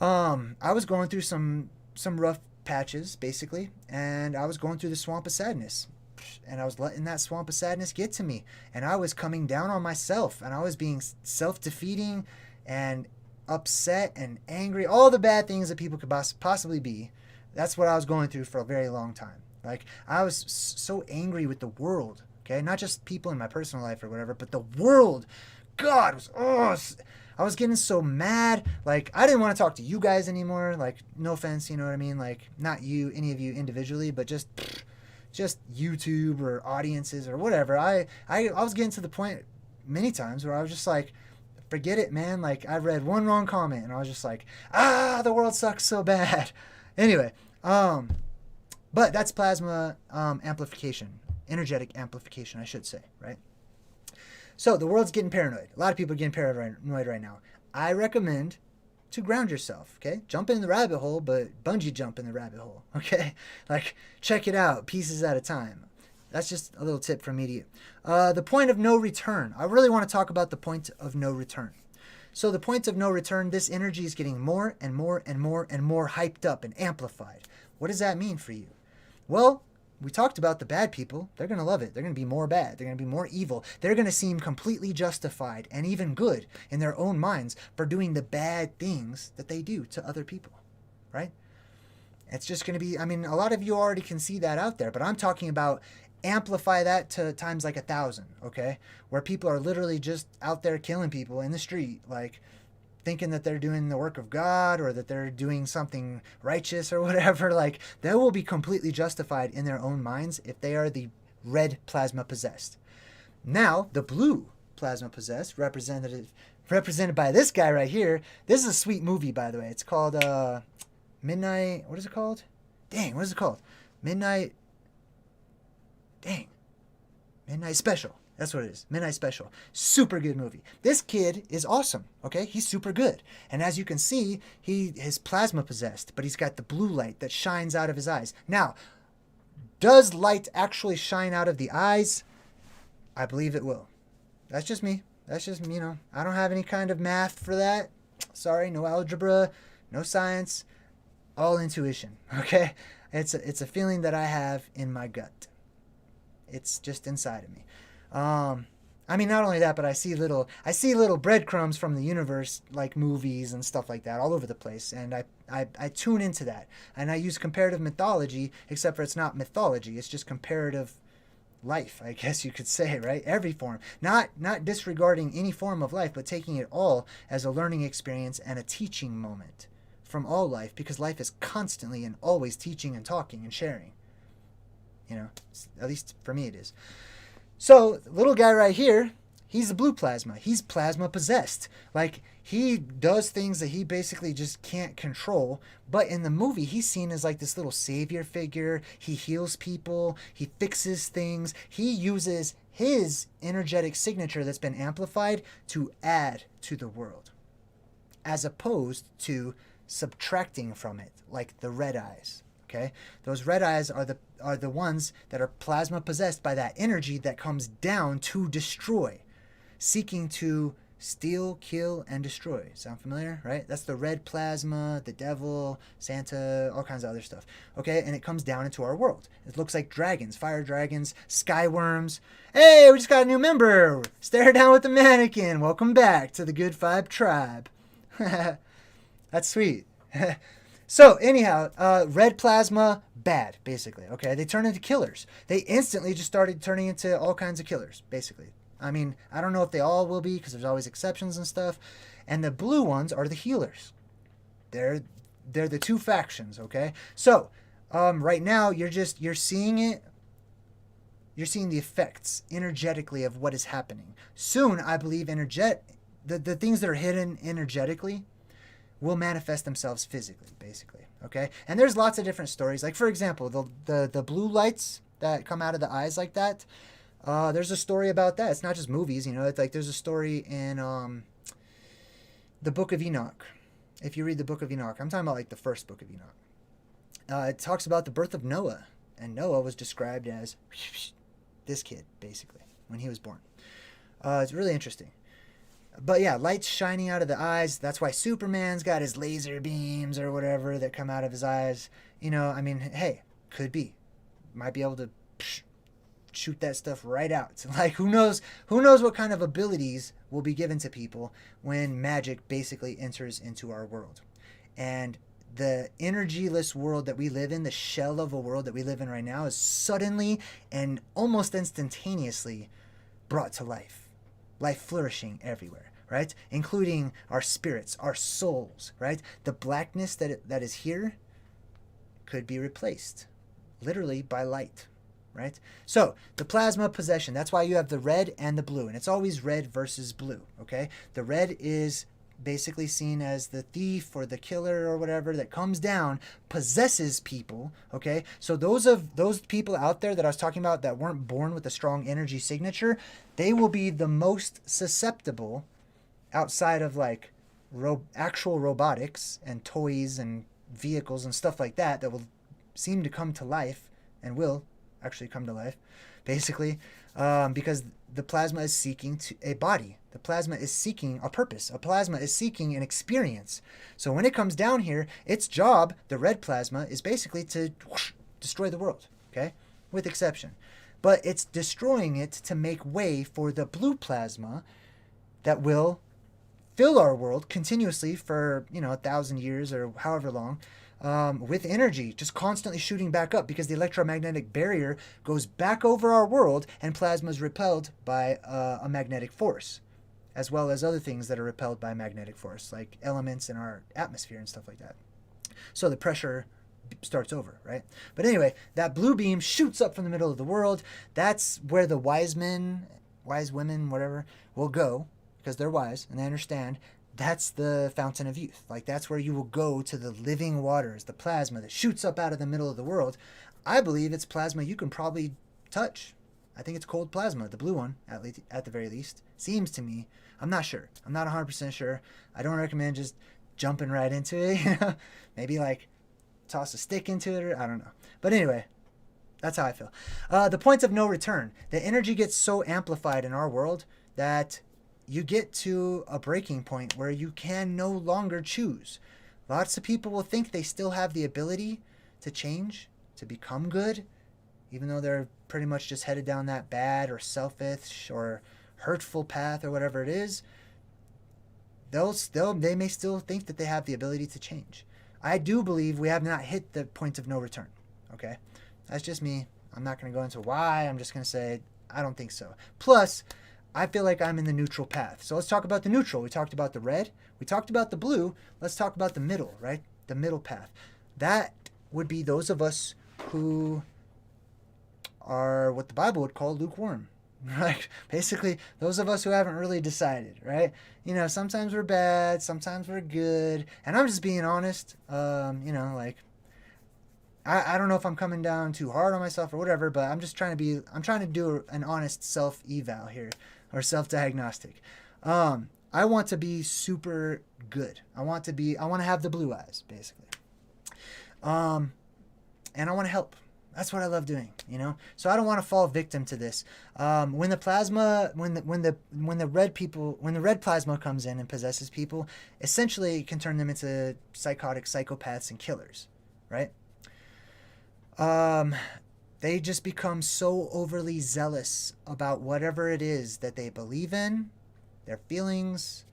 I was going through some rough patches, basically, and I was going through the swamp of sadness, and I was letting that swamp of sadness get to me, and I was coming down on myself, and I was being self-defeating and upset and angry, all the bad things that people could possibly be. That's what I was going through for a very long time. Like, I was so angry with the world, okay? Not just people in my personal life or whatever, but the world. God, I was getting so mad. Like, I didn't want to talk to you guys anymore. Like, no offense, you know what I mean? Like, not you, any of you individually, but just YouTube or audiences or whatever. I was getting to the point many times where I was just like, forget it, man. Like, I read one wrong comment and I was just like, the world sucks so bad. Anyway, but that's plasma amplification, energetic amplification, I should say, right? So the world's getting paranoid. A lot of people are getting paranoid right now. I recommend to ground yourself, okay? Jump in the rabbit hole, but bungee jump in the rabbit hole, okay? Like, check it out, pieces at a time. That's just a little tip from me to you. The point of no return. I really want to talk about the point of no return. So the point of no return, this energy is getting more and more and more and more hyped up and amplified. What does that mean for you? Well, we talked about the bad people. They're going to love it. They're going to be more bad. They're going to be more evil. They're going to seem completely justified and even good in their own minds for doing the bad things that they do to other people, right? It's just going to be, I mean, a lot of you already can see that out there, but I'm talking about amplify that to times like 1,000, okay? Where people are literally just out there killing people in the street, like thinking that they're doing the work of God or that they're doing something righteous or whatever. Like, they will be completely justified in their own minds if they are the red plasma possessed. Now, the blue plasma possessed, represented by this guy right here. This is a sweet movie, by the way. It's called Midnight, what is it called? Dang, what is it called? Midnight Special. That's what it is. Midnight Special. Super good movie. This kid is awesome, okay? He's super good. And as you can see, he is plasma possessed, but he's got the blue light that shines out of his eyes. Now, does light actually shine out of the eyes? I believe it will. That's just me. That's just, you know, I don't have any kind of math for that. Sorry, no algebra, no science, all intuition, okay? It's a feeling that I have in my gut. It's just inside of me. I mean, not only that, but I see little breadcrumbs from the universe, like movies and stuff like that, all over the place, and I tune into that, and I use comparative mythology, except for it's not mythology, it's just comparative life, I guess you could say, right? Every form, not disregarding any form of life, but taking it all as a learning experience and a teaching moment from all life, because life is constantly and always teaching and talking and sharing. You know, at least for me it is. So, little guy right here, he's the blue plasma. He's plasma possessed. Like, he does things that he basically just can't control. But in the movie, he's seen as like this little savior figure. He heals people. He fixes things. He uses his energetic signature that's been amplified to add to the world, as opposed to subtracting from it, like the red eyes. Okay, those red eyes are the ones that are plasma possessed by that energy that comes down to destroy, seeking to steal, kill, and destroy. Sound familiar, right? That's the red plasma, the devil, Santa, all kinds of other stuff. Okay, and it comes down into our world. It looks like dragons, fire dragons, sky worms. Hey, we just got a new member. Stare down with the mannequin. Welcome back to the Good Vibe Tribe. That's sweet. So anyhow, red plasma, bad, basically, okay? They turn into killers. They instantly just started turning into all kinds of killers, basically. I mean, I don't know if they all will be, because there's always exceptions and stuff. And the blue ones are the healers. They're the two factions, okay? So, right now, you're seeing it. You're seeing the effects energetically of what is happening. Soon, I believe, the things that are hidden energetically will manifest themselves physically, basically, okay? And there's lots of different stories. Like, for example, the blue lights that come out of the eyes like that, there's a story about that. It's not just movies, you know. It's like there's a story in the Book of Enoch. If you read the Book of Enoch, I'm talking about like the first Book of Enoch. It talks about the birth of Noah, and Noah was described as this kid, basically, when he was born. It's really interesting. But yeah, lights shining out of the eyes. That's why Superman's got his laser beams or whatever that come out of his eyes. You know, I mean, hey, could be. Might be able to shoot that stuff right out. Like, who knows what kind of abilities will be given to people when magic basically enters into our world. And the energyless world that we live in, the shell of a world that we live in right now, is suddenly and almost instantaneously brought to life. Life flourishing everywhere, right? Including our spirits, our souls, right? The blackness that is here could be replaced, literally, by light, right? So, the plasma possession, that's why you have the red and the blue, and it's always red versus blue, okay? The red is basically seen as the thief or the killer or whatever that comes down, possesses people, okay? So those people out there that I was talking about that weren't born with a strong energy signature, they will be the most susceptible outside of like actual robotics and toys and vehicles and stuff like that will seem to come to life and will actually come to life, basically, because the plasma is seeking a body. The plasma is seeking a purpose. A plasma is seeking an experience. So when it comes down here, its job, the red plasma, is basically to destroy the world, okay? With exception. But it's destroying it to make way for the blue plasma that will fill our world continuously for, 1,000 years or however long, with energy, just constantly shooting back up because the electromagnetic barrier goes back over our world and plasma is repelled by a magnetic force, as well as other things that are repelled by magnetic force, like elements in our atmosphere and stuff like that. So the pressure starts over, right? But anyway, that blue beam shoots up from the middle of the world. That's where the wise women, whatever, will go, because they're wise and they understand. That's the fountain of youth. Like, that's where you will go to the living waters, the plasma that shoots up out of the middle of the world. I believe it's plasma you can probably touch. I think it's cold plasma, the blue one, at the very least. Seems to me. I'm not sure. I'm not 100% sure. I don't recommend just jumping right into it. Maybe, like, toss a stick into it, or I don't know. But anyway, that's how I feel. The points of no return. The energy gets so amplified in our world that you get to a breaking point where you can no longer choose. Lots of people will think they still have the ability to change, to become good, even though they're pretty much just headed down that bad or selfish or hurtful path or whatever it is, they may still think that they have the ability to change. I do believe we have not hit the point of no return. Okay, that's just me. I'm not going to go into why. I'm just going to say I don't think so. Plus, I feel like I'm in the neutral path. So let's talk about the neutral. We talked about the red. We talked about the blue. Let's talk about the middle, right? The middle path. That would be those of us who are what the Bible would call lukewarm. Right? Basically, those of us who haven't really decided, right? You know, sometimes we're bad, sometimes we're good. And I'm just being honest. You know, like, I don't know if I'm coming down too hard on myself or whatever, but I'm trying to do an honest self-eval here, or self-diagnostic. I want to be super good. I want to have the blue eyes, basically. And I want to help. That's what I love doing, you know? So I don't want to fall victim to this. When the red plasma comes in and possesses people, essentially it can turn them into psychotic psychopaths and killers, right? They just become so overly zealous about whatever it is that they believe in, their feelings,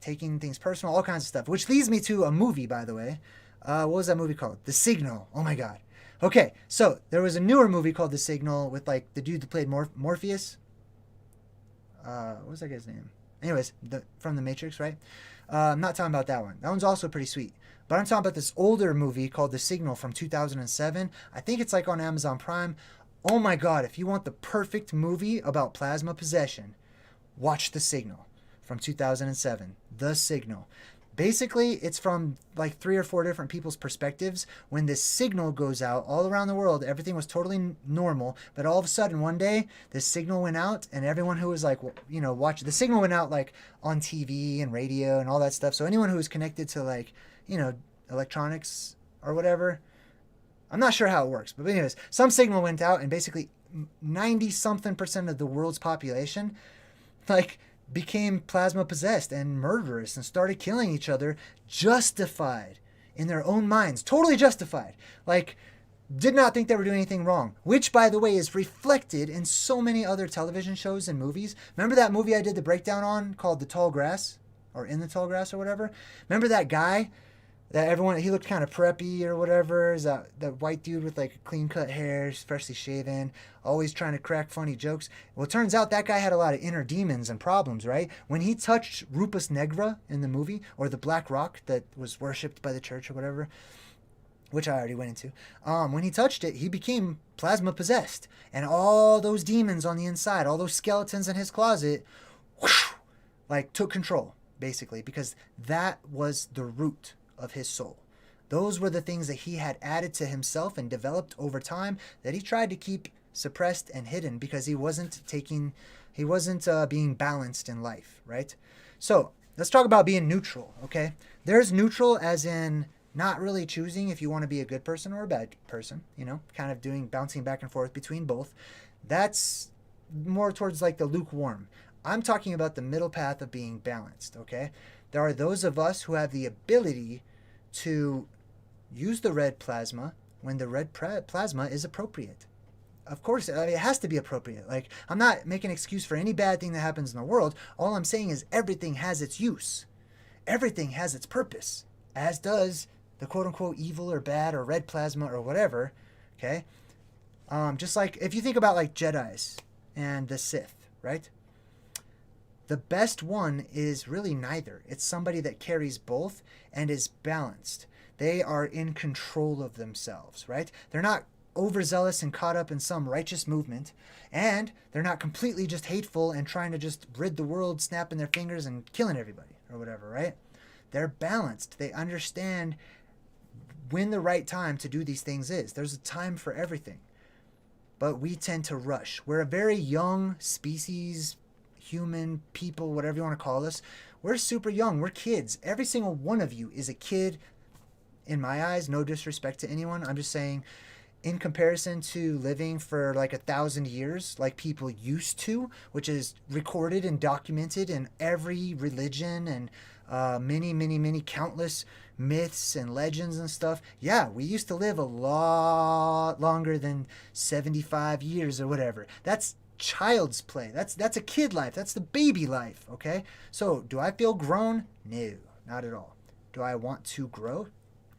taking things personal, all kinds of stuff. Which leads me to a movie, by the way. What was that movie called? The Signal. Oh my God. Okay, so there was a newer movie called The Signal with like the dude that played Morpheus. What was that guy's name? Anyways, from The Matrix, right? I'm not talking about that one. That one's also pretty sweet. But I'm talking about this older movie called The Signal from 2007. I think it's like on Amazon Prime. Oh my God, if you want the perfect movie about plasma possession, watch The Signal from 2007. The Signal. Basically, it's from like 3 or 4 different people's perspectives. When this signal goes out all around the world, everything was totally normal. But all of a sudden, one day, this signal went out, and everyone who was like, you know, watching the signal went out like on TV and radio and all that stuff. So anyone who was connected to like, you know, electronics or whatever, I'm not sure how it works. But anyways, some signal went out, and basically 90-something% of the world's population, like, became plasma possessed and murderous and started killing each other, justified in their own minds, totally justified, like did not think they were doing anything wrong, which by the way is reflected in so many other television shows and movies. Remember that movie I did the breakdown on called The Tall Grass, or In the Tall Grass or whatever? Remember that guy that everyone, he looked kind of preppy or whatever, is that white dude with like clean cut hair, freshly shaven, always trying to crack funny jokes? Well, it turns out that guy had a lot of inner demons and problems, right? When he touched Rupus Negra in the movie, or the Black Rock that was worshipped by the church or whatever, which I already went into, when he touched it, he became plasma possessed, and all those demons on the inside, all those skeletons in his closet, whoosh, like took control, basically, because that was the root of his soul. Those were the things that he had added to himself and developed over time that he tried to keep suppressed and hidden because he wasn't being balanced in life, right? So let's talk about being neutral, okay? There's neutral as in not really choosing if you want to be a good person or a bad person, you know, kind of bouncing back and forth between both. That's more towards like the lukewarm. I'm talking about the middle path of being balanced, okay? There are those of us who have the ability to use the red plasma when the red plasma is appropriate. Of course, I mean, it has to be appropriate. Like, I'm not making an excuse for any bad thing that happens in the world. All I'm saying is everything has its use. Everything has its purpose, as does the quote-unquote evil or bad or red plasma or whatever, okay? Just like, if you think about like Jedis and the Sith, right? The best one is really neither. It's somebody that carries both and is balanced. They are in control of themselves, right? They're not overzealous and caught up in some righteous movement, and they're not completely just hateful and trying to just rid the world, snapping their fingers and killing everybody or whatever, right? They're balanced. They understand when the right time to do these things is. There's a time for everything. But we tend to rush. We're a very young species, human, people, whatever you want to call us. We're super young. We're kids. Every single one of you is a kid in my eyes. No disrespect to anyone. I'm just saying in comparison to living for like 1,000 years like people used to, which is recorded and documented in every religion and many countless myths and legends and stuff. Yeah, we used to live a lot longer than 75 years or whatever. That's child's play. That's a kid life. That's the baby life, okay? So do I feel grown? No, not at all. Do I want to grow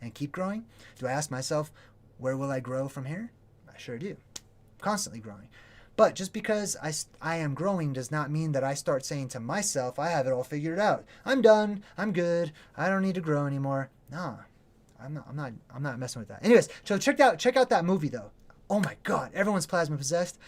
and keep growing? Do I ask myself, where will I grow from here? I sure do. Constantly growing. But just because I am growing does not mean that I start saying to myself, I have it all figured out. I'm done. I'm good. I don't need to grow anymore. No, I'm not messing with that. Anyways, so check out that movie though. Oh my God, everyone's plasma possessed,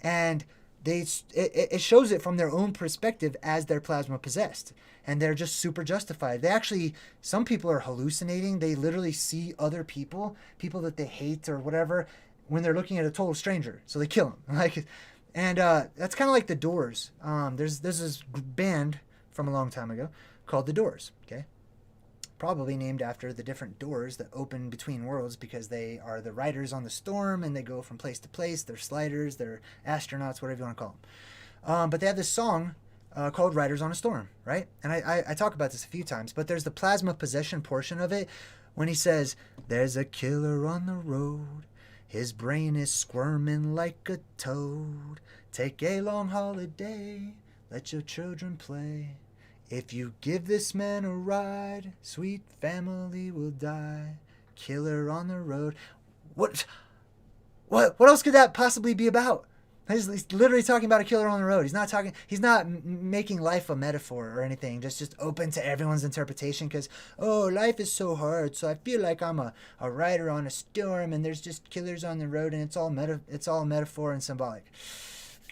and it shows it from their own perspective as they're plasma possessed, and they're just super justified. They actually, some people are hallucinating. They literally see other people that they hate or whatever, when they're looking at a total stranger, so they kill them. Like, and that's kind of like the Doors. There's this band from a long time ago called the Doors. Okay, probably named after the different doors that open between worlds, because they are the riders on the storm and they go from place to place. They're sliders, they're astronauts, whatever you want to call them. But they have this song called "Riders on a Storm," right? And I talk about this a few times, but there's the plasma possession portion of it when he says, "There's a killer on the road. His brain is squirming like a toad. Take a long holiday. Let your children play. If you give this man a ride, sweet family will die. Killer on the road." What else could that possibly be about? He's literally talking about a killer on the road. He's not making life a metaphor or anything, just open to everyone's interpretation, because, oh, life is so hard, so I feel like I'm a rider on a storm and there's just killers on the road, and it's all metaphor and symbolic.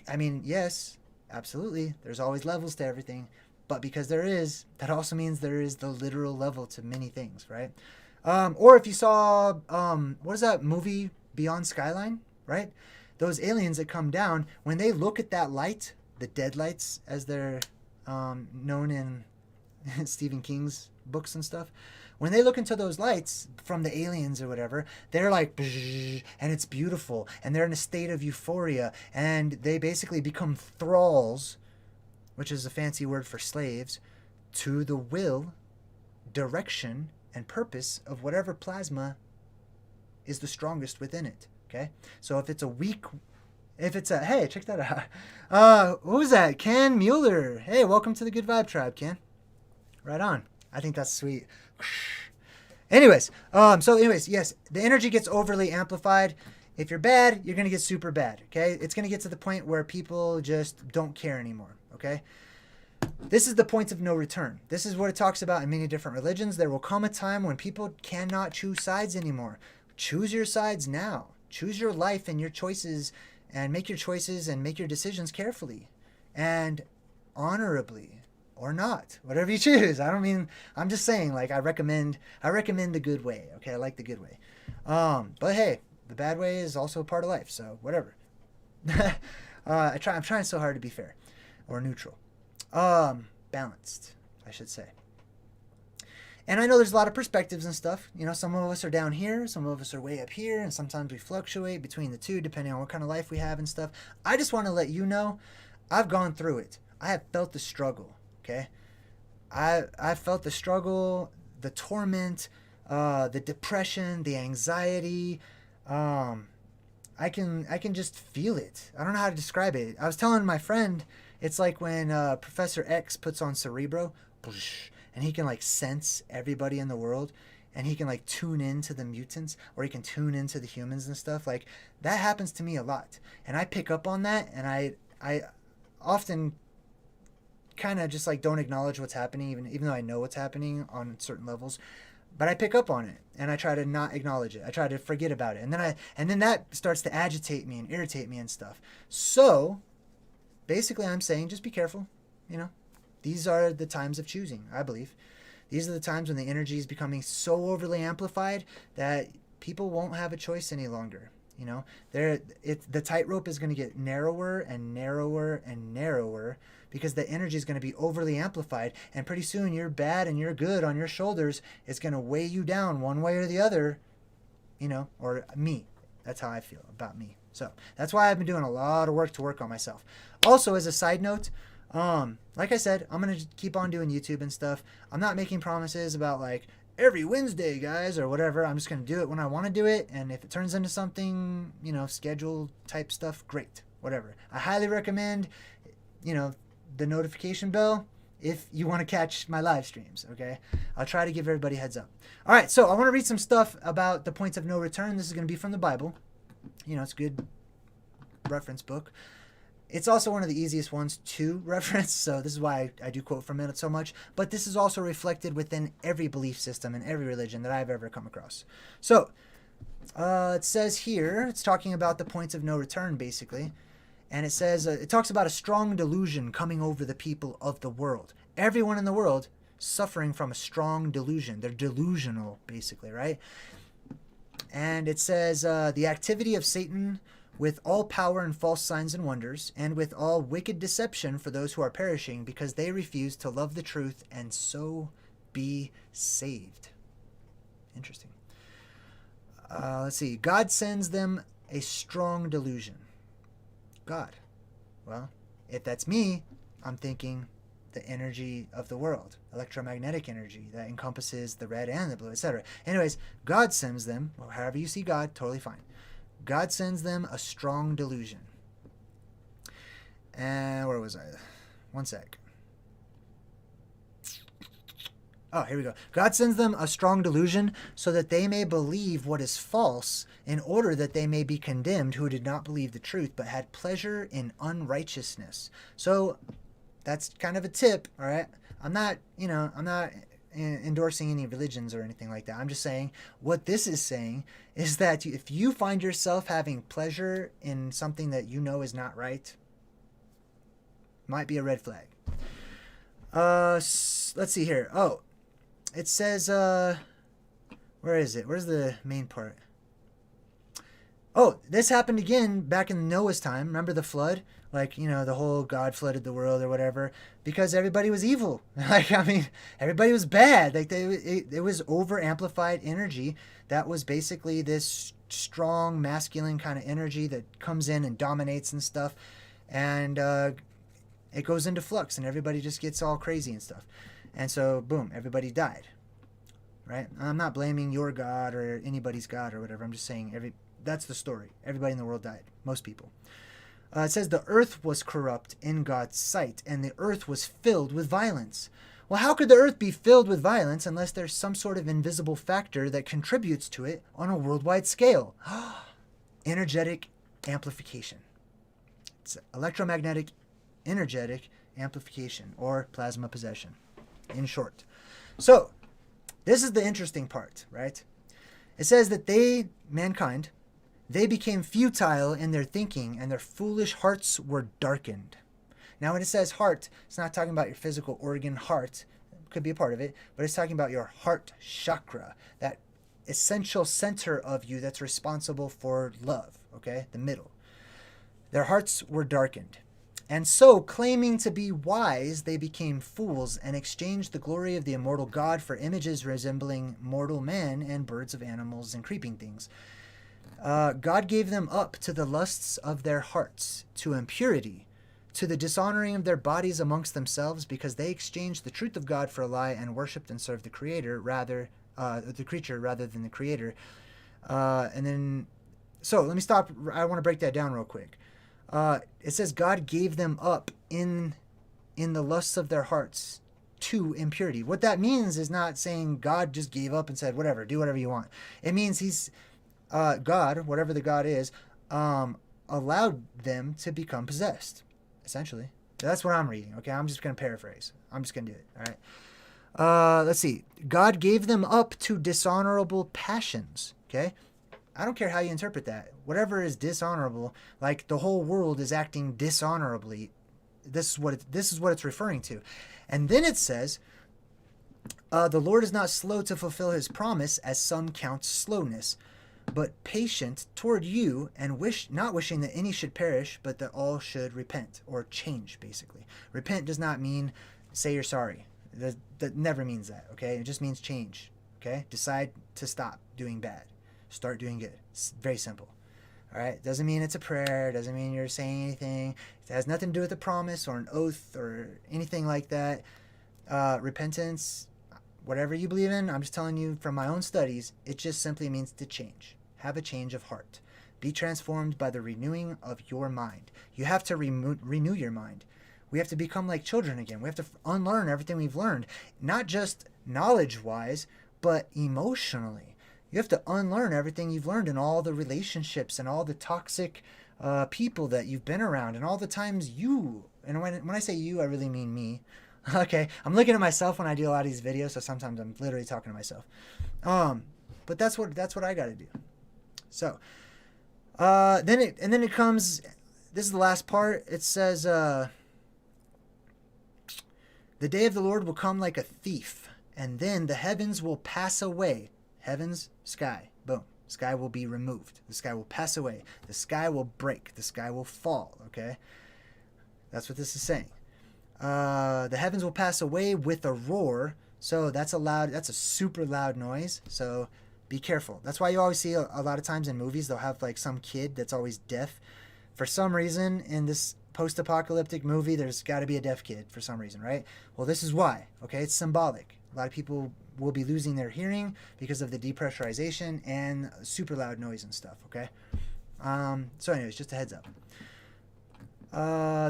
I mean, yes, absolutely, there's always levels to everything, but because there is, that also means there is the literal level to many things, right? Or if you saw, what is that movie, Beyond Skyline, right? Those aliens that come down, when they look at that light, the dead lights, as they're known in Stephen King's books and stuff, when they look into those lights from the aliens or whatever, they're like, and it's beautiful, and they're in a state of euphoria, and they basically become thralls, which is a fancy word for slaves, to the will, direction, and purpose of whatever plasma is the strongest within it. Okay, so hey, check that out. Who was that? Ken Mueller. Hey, welcome to the Good Vibe Tribe, Ken. Right on. I think that's sweet. Anyways, yes, the energy gets overly amplified. If you're bad, you're gonna get super bad. Okay, it's gonna get to the point where people just don't care anymore. Okay. This is the point of no return. This is what it talks about in many different religions. There will come a time when people cannot choose sides anymore. Choose your sides now. Choose your life and your choices, and make your choices and make your decisions carefully and honorably, or not, whatever you choose. I'm just saying, like, I recommend the good way. Okay, I like the good way. But hey, the bad way is also a part of life, so whatever. I'm trying so hard to be fair or neutral. Balanced, I should say. And I know there's a lot of perspectives and stuff. You know, some of us are down here, some of us are way up here, and sometimes we fluctuate between the two depending on what kind of life we have and stuff. I just want to let you know, I've gone through it. I have felt the struggle, okay? I've felt the struggle, the torment, the depression, the anxiety. I can just feel it. I don't know how to describe it. I was telling my friend, it's like when Professor X puts on Cerebro, and he can like sense everybody in the world, and he can like tune into the mutants, or he can tune into the humans and stuff. Like, that happens to me a lot, and I pick up on that, and I often kind of just like don't acknowledge what's happening, even though I know what's happening on certain levels. But I pick up on it, and I try to not acknowledge it. I try to forget about it, and then that starts to agitate me and irritate me and stuff. So basically, I'm saying, just be careful. You know, these are the times of choosing, I believe. These are the times when the energy is becoming so overly amplified that people won't have a choice any longer. You know, the tightrope is going to get narrower and narrower and narrower, because the energy is going to be overly amplified, and pretty soon your bad and your good on your shoulders is going to weigh you down one way or the other, you know, or me. That's how I feel about me. So that's why I've been doing a lot of work to work on myself. Also, as a side note, like I said, I'm going to keep on doing YouTube and stuff. I'm not making promises about like every Wednesday, guys, or whatever. I'm just going to do it when I want to do it. And if it turns into something, you know, schedule type stuff, great, whatever. I highly recommend, you know, the notification bell if you want to catch my live streams, okay? I'll try to give everybody a heads up. All right, so I want to read some stuff about the points of no return. This is going to be from the Bible. You know, it's a good reference book. It's also one of the easiest ones to reference, so this is why I do quote from it so much. But this is also reflected within every belief system and every religion that I've ever come across. So, it says here, it's talking about the points of no return, basically. And it says, it talks about a strong delusion coming over the people of the world. Everyone in the world suffering from a strong delusion. They're delusional, basically, right? And it says, the activity of Satan with all power and false signs and wonders, and with all wicked deception for those who are perishing, because they refuse to love the truth and so be saved. Interesting. Let's see. God sends them a strong delusion. God. Well, if that's me, I'm thinking the energy of the world, electromagnetic energy that encompasses the red and the blue, etc. Anyways, God sends them, or however you see God, totally fine. God sends them a strong delusion. And where was I? One sec. Oh, here we go. God sends them a strong delusion so that they may believe what is false, in order that they may be condemned who did not believe the truth but had pleasure in unrighteousness. So that's kind of a tip, all right? I'm not endorsing any religions or anything like that. I'm just saying what this is saying is that if you find yourself having pleasure in something that you know is not right, might be a red flag. Let's see here. Oh, it says, where is it? Where's the main part? Oh, this happened again back in Noah's time. Remember the flood? Like, you know, the whole God flooded the world or whatever, because everybody was evil. Like, I mean, everybody was bad. Like, it was over amplified energy that was basically this strong masculine kind of energy that comes in and dominates and stuff. And it goes into flux and everybody just gets all crazy and stuff. And so, boom, everybody died. Right? I'm not blaming your God or anybody's God or whatever. I'm just saying that's the story. Everybody in the world died. Most people. It says the earth was corrupt in God's sight, and the earth was filled with violence. Well, how could the earth be filled with violence unless there's some sort of invisible factor that contributes to it on a worldwide scale? Energetic amplification. It's electromagnetic energetic amplification, or plasma possession, in short. So, this is the interesting part, right? It says that mankind, they became futile in their thinking, and their foolish hearts were darkened. Now, when it says heart, it's not talking about your physical organ heart. It could be a part of it, but it's talking about your heart chakra, that essential center of you that's responsible for love, okay? The middle. Their hearts were darkened. And so, claiming to be wise, they became fools and exchanged the glory of the immortal God for images resembling mortal men and birds of animals and creeping things. God gave them up to the lusts of their hearts, to impurity, to the dishonoring of their bodies amongst themselves, because they exchanged the truth of God for a lie and worshipped and served the creator the creature rather than the creator. So let me stop. I want to break that down real quick. It says God gave them up in the lusts of their hearts to impurity. What that means is not saying God just gave up and said, whatever, do whatever you want. It means God, whatever the God is, allowed them to become possessed, essentially. That's what I'm reading, okay? I'm just going to paraphrase. I'm just going to do it, all right? Let's see. God gave them up to dishonorable passions, okay? I don't care how you interpret that. Whatever is dishonorable, like the whole world is acting dishonorably, this is what it's referring to. And then it says, the Lord is not slow to fulfill his promise, as some count slowness, but patient toward you, and not wishing that any should perish, but that all should repent, or change, basically. Repent does not mean say you're sorry. That never means that, okay? It just means change, okay? Decide to stop doing bad. Start doing good. It's very simple. All right, doesn't mean it's a prayer, doesn't mean you're saying anything. It has nothing to do with a promise or an oath or anything like that. Repentance, whatever you believe in, I'm just telling you from my own studies, it just simply means to change. Have a change of heart. Be transformed by the renewing of your mind. You have to renew your mind. We have to become like children again. We have to unlearn everything we've learned, not just knowledge-wise, but emotionally. You have to unlearn everything you've learned in all the relationships and all the toxic people that you've been around and all the times you, and when I say you, I really mean me. Okay, I'm looking at myself when I do a lot of these videos, so sometimes I'm literally talking to myself. But that's what I got to do. So, then it comes, this is the last part. It says, the day of the Lord will come like a thief, and then the heavens will pass away. Heavens, sky, boom. Sky will be removed. The sky will pass away. The sky will break. The sky will fall, okay? That's what this is saying. The heavens will pass away with a roar. So that's a super loud noise. So be careful. That's why you always see a lot of times in movies, they'll have like some kid that's always deaf. For some reason, in this post-apocalyptic movie, there's got to be a deaf kid for some reason, right? Well, this is why, okay? It's symbolic. A lot of people will be losing their hearing because of the depressurization and super loud noise and stuff, okay? So anyways, just a heads up.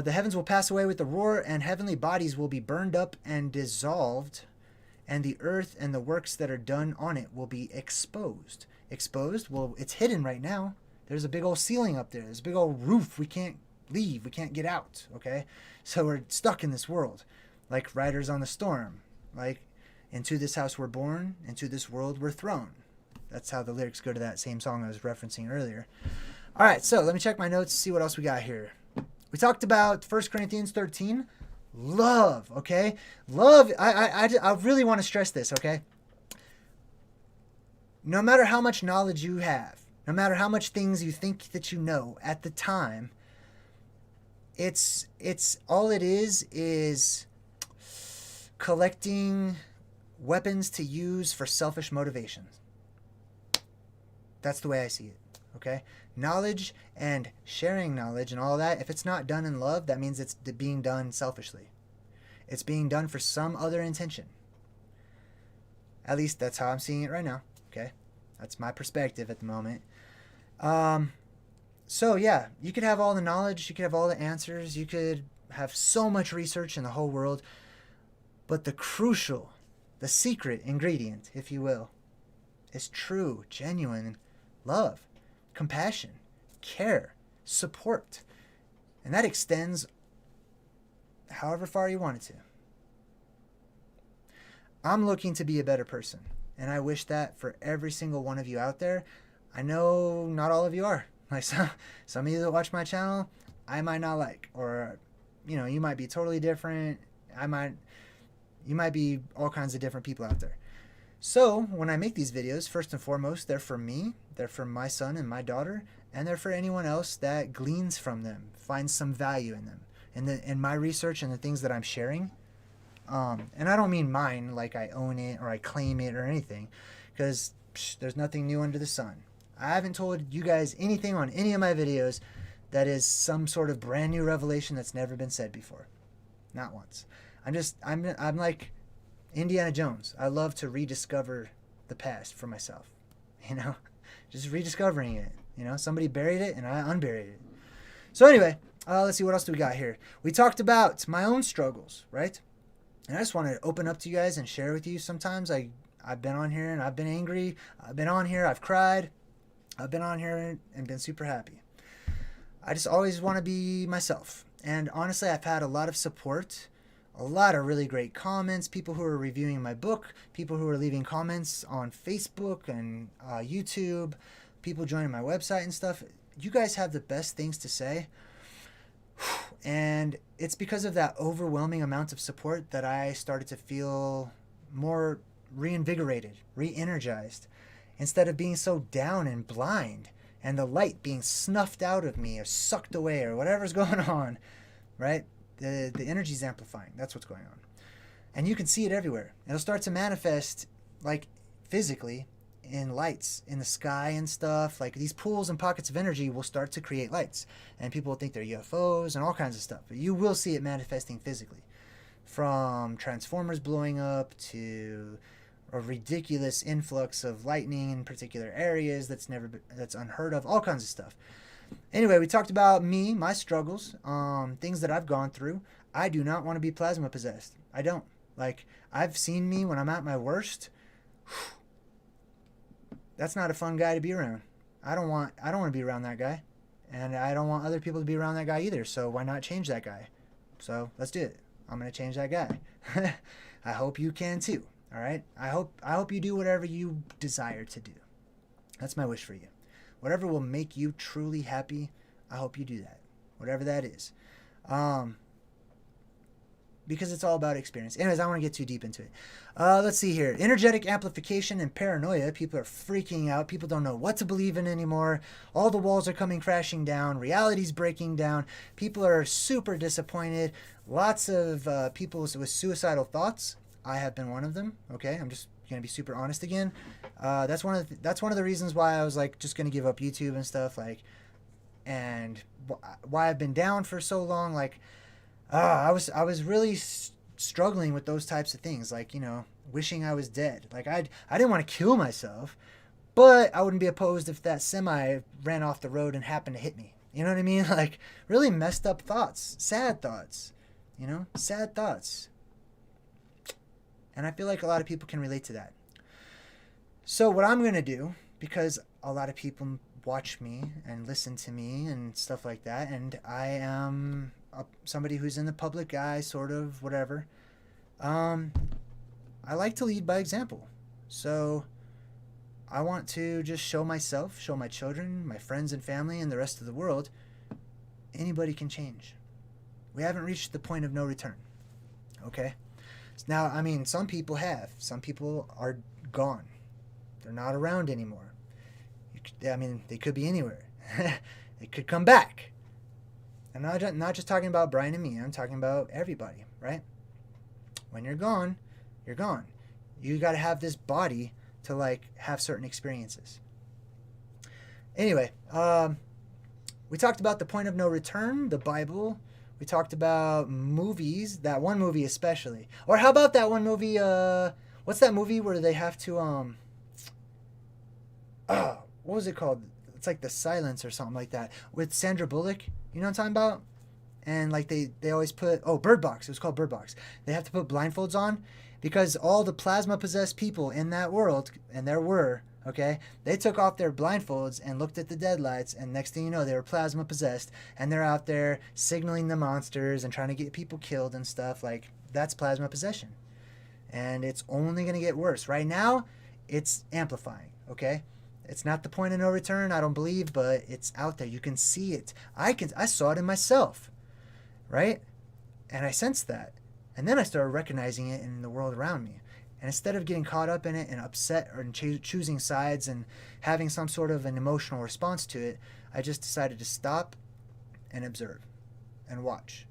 The heavens will pass away with a roar, and heavenly bodies will be burned up and dissolved, and the earth and the works that are done on it will be exposed. Exposed? Well, it's hidden right now. There's a big old ceiling up there. There's a big old roof. We can't leave. We can't get out, okay? So we're stuck in this world, like riders on the storm. Like, into this house we're born, into this world we're thrown. That's how the lyrics go to that same song I was referencing earlier. All right, so let me check my notes, see what else we got here. We talked about 1 Corinthians 13. Love, okay? Love, I really want to stress this, okay? No matter how much knowledge you have, no matter how much things you think that you know at the time, it's all it is collecting weapons to use for selfish motivations. That's the way I see it, okay? Knowledge and sharing knowledge and all that, if it's not done in love, that means it's being done selfishly. It's being done for some other intention. At least that's how I'm seeing it right now, okay? That's my perspective at the moment. So yeah, you could have all the knowledge, you could have all the answers, you could have so much research in the whole world, but the crucial, the secret ingredient, if you will, is true, genuine love, compassion, care, support. And that extends however far you want it to. I'm looking to be a better person, and I wish that for every single one of you out there. I know not all of you are. Like some of you that watch my channel, I might not like, or you might be totally different. You might be all kinds of different people out there. So when I make these videos, first and foremost, they're for me, they're for my son and my daughter, and they're for anyone else that gleans from them, finds some value in them, in my research and the things that I'm sharing. And I don't mean mine, like I own it or I claim it or anything, because there's nothing new under the sun. I haven't told you guys anything on any of my videos that is some sort of brand new revelation that's never been said before. Not once. I'm like Indiana Jones. I love to rediscover the past for myself. Just rediscovering it. Somebody buried it and I unburied it. So anyway, let's see, what else do we got here? We talked about my own struggles, right? And I just want to open up to you guys and share with you. Sometimes I've been on here and I've been angry. I've been on here, I've cried. I've been on here and been super happy. I just always want to be myself. And honestly, I've had a lot of support, a lot of really great comments, people who are reviewing my book, people who are leaving comments on Facebook and YouTube, people joining my website and stuff. You guys have the best things to say. And it's because of that overwhelming amount of support that I started to feel more reinvigorated, re-energized, instead of being so down and blind and the light being snuffed out of me or sucked away or whatever's going on, right? The energy's amplifying. That's what's going on. And you can see it everywhere. It'll start to manifest like physically in lights in the sky and stuff. Like these pools and pockets of energy will start to create lights, and people will think they're UFOs and all kinds of stuff. But you will see it manifesting physically, from transformers blowing up to a ridiculous influx of lightning in particular areas that's unheard of, all kinds of stuff. Anyway, we talked about me, my struggles, things that I've gone through. I do not want to be plasma possessed. I don't. Like, I've seen me when I'm at my worst. That's not a fun guy to be around. I don't want to be around that guy. And I don't want other people to be around that guy either. So why not change that guy? So let's do it. I'm going to change that guy. I hope you can too. All right? I hope you do whatever you desire to do. That's my wish for you. Whatever will make you truly happy, I hope you do that. Whatever that is. Because it's all about experience. Anyways, I don't want to get too deep into it. Let's see here. Energetic amplification and paranoia. People are freaking out. People don't know what to believe in anymore. All the walls are coming crashing down. Reality's breaking down. People are super disappointed. Lots of people with suicidal thoughts. I have been one of them. Okay, I'm just gonna be super honest again. That's one of the reasons why I was like just gonna give up YouTube and stuff, like, and why I've been down for so long. Like, I was really struggling with those types of things, like, you know, wishing I was dead. Like, I didn't want to kill myself, but I wouldn't be opposed if that semi ran off the road and happened to hit me. You know what I mean? Like, really messed up thoughts, sad thoughts, you know, sad thoughts. And I feel like a lot of people can relate to that. So what I'm going to do, because a lot of people watch me and listen to me and stuff like that, and I am somebody who's in the public eye, sort of, whatever, I like to lead by example. So I want to just show myself, show my children, my friends and family, and the rest of the world, anybody can change. We haven't reached the point of no return. Okay? Now, I mean, some people have. Some people are gone. They're not around anymore. I mean, they could be anywhere. They could come back. I'm not just talking about Brian and me. I'm talking about everybody, right? When you're gone, you're gone. You got to have this body to, like, have certain experiences. Anyway, we talked about the point of no return, the Bible. We talked about movies, that one movie especially. Or how about that one movie, what's that movie where they have to, what was it called? It's like The Silence or something like that. With Sandra Bullock. You know what I'm talking about? And like they always put, Bird Box. It was called Bird Box. They have to put blindfolds on because all the plasma possessed people in that world, and there were, okay, they took off their blindfolds and looked at the deadlights, and next thing you know, they were plasma possessed, and they're out there signaling the monsters and trying to get people killed and stuff. Like, that's plasma possession. And it's only going to get worse. Right now, it's amplifying, okay? It's not the point of no return, I don't believe, but it's out there. You can see it. I saw it in myself, right? And I sensed that. And then I started recognizing it in the world around me. And instead of getting caught up in it and upset or choosing sides and having some sort of an emotional response to it, I just decided to stop and observe and watch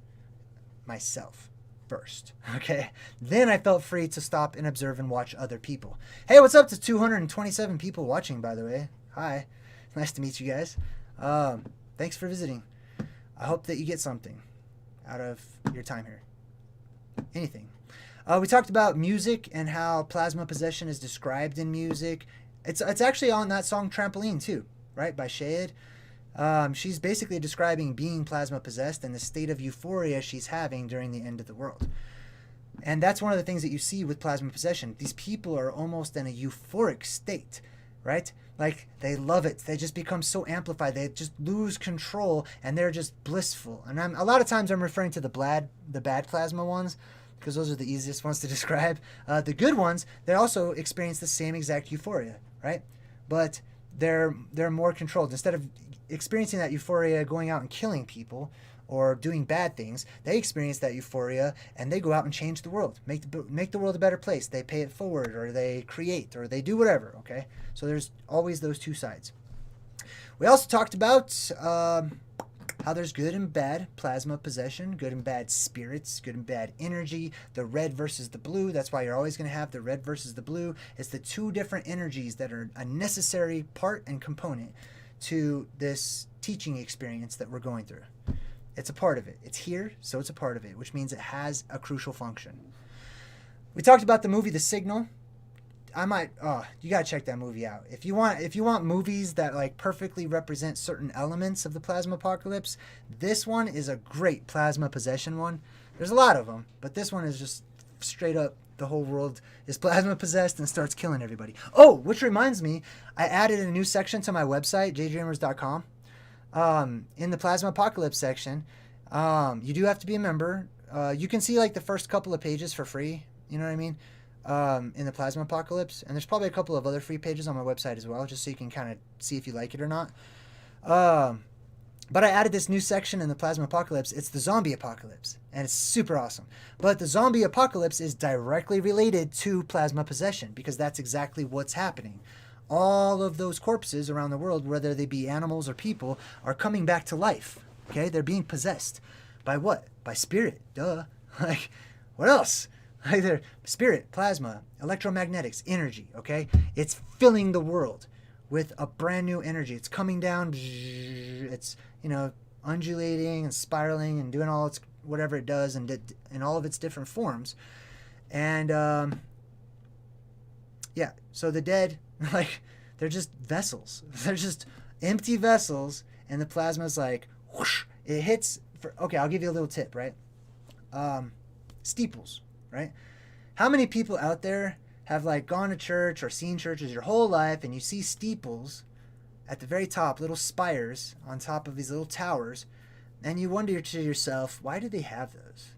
myself first, okay? Then I felt free to stop and observe and watch other people. Hey, what's up to 227 people watching, by the way? Hi. Nice to meet you guys. Thanks for visiting. I hope that you get something out of your time here. Anything. We talked about music and how plasma possession is described in music. It's actually on that song Trampoline too, right, by Shayad. She's basically describing being plasma possessed and the state of euphoria she's having during the end of the world. And that's one of the things that you see with plasma possession. These people are almost in a euphoric state, right? Like, they love it. They just become so amplified. They just lose control, and they're just blissful. And a lot of times I'm referring to the bad plasma ones, because those are the easiest ones to describe. The good ones, they also experience the same exact euphoria, right? But they're more controlled. Instead of experiencing that euphoria going out and killing people or doing bad things, they experience that euphoria and they go out and change the world, make the world a better place. They pay it forward, or they create, or they do whatever, okay? So there's always those two sides. We also talked about how there's good and bad plasma possession, good and bad spirits, good and bad energy, the red versus the blue. That's why you're always going to have the red versus the blue. It's the two different energies that are a necessary part and component to this teaching experience that we're going through. It's a part of it. It's here, so it's a part of it, which means it has a crucial function. We talked about the movie The Signal. You gotta check that movie out. If you want movies that like perfectly represent certain elements of the plasma apocalypse, this one is a great plasma possession one. There's a lot of them, but this one is just straight up the whole world is plasma possessed and starts killing everybody. Oh, which reminds me, I added a new section to my website, JayDreamerZ.com. In the plasma apocalypse section, you do have to be a member. You can see like the first couple of pages for free. You know what I mean? In the plasma apocalypse, and there's probably a couple of other free pages on my website as well, just so you can kind of see if you like it or not. But I added this new section in the plasma apocalypse. It's the zombie apocalypse, and it's super awesome. But the zombie apocalypse is directly related to plasma possession, because that's exactly what's happening. All of those corpses around the world, whether they be animals or people, are coming back to life. Okay, they're being possessed by what? By spirit. Duh. Like, what else? Like, they're spirit, plasma, electromagnetics, energy. Okay, it's filling the world with a brand new energy. It's coming down. It's, undulating and spiraling and doing all its whatever it does, and in all of its different forms. And yeah, so the dead, like, they're just vessels. They're just empty vessels, and the plasma's like whoosh, it hits. Okay, I'll give you a little tip, right? Steeples, right? How many people out there have like gone to church or seen churches your whole life, and you see steeples at the very top, little spires on top of these little towers, and you wonder to yourself, why do they have those?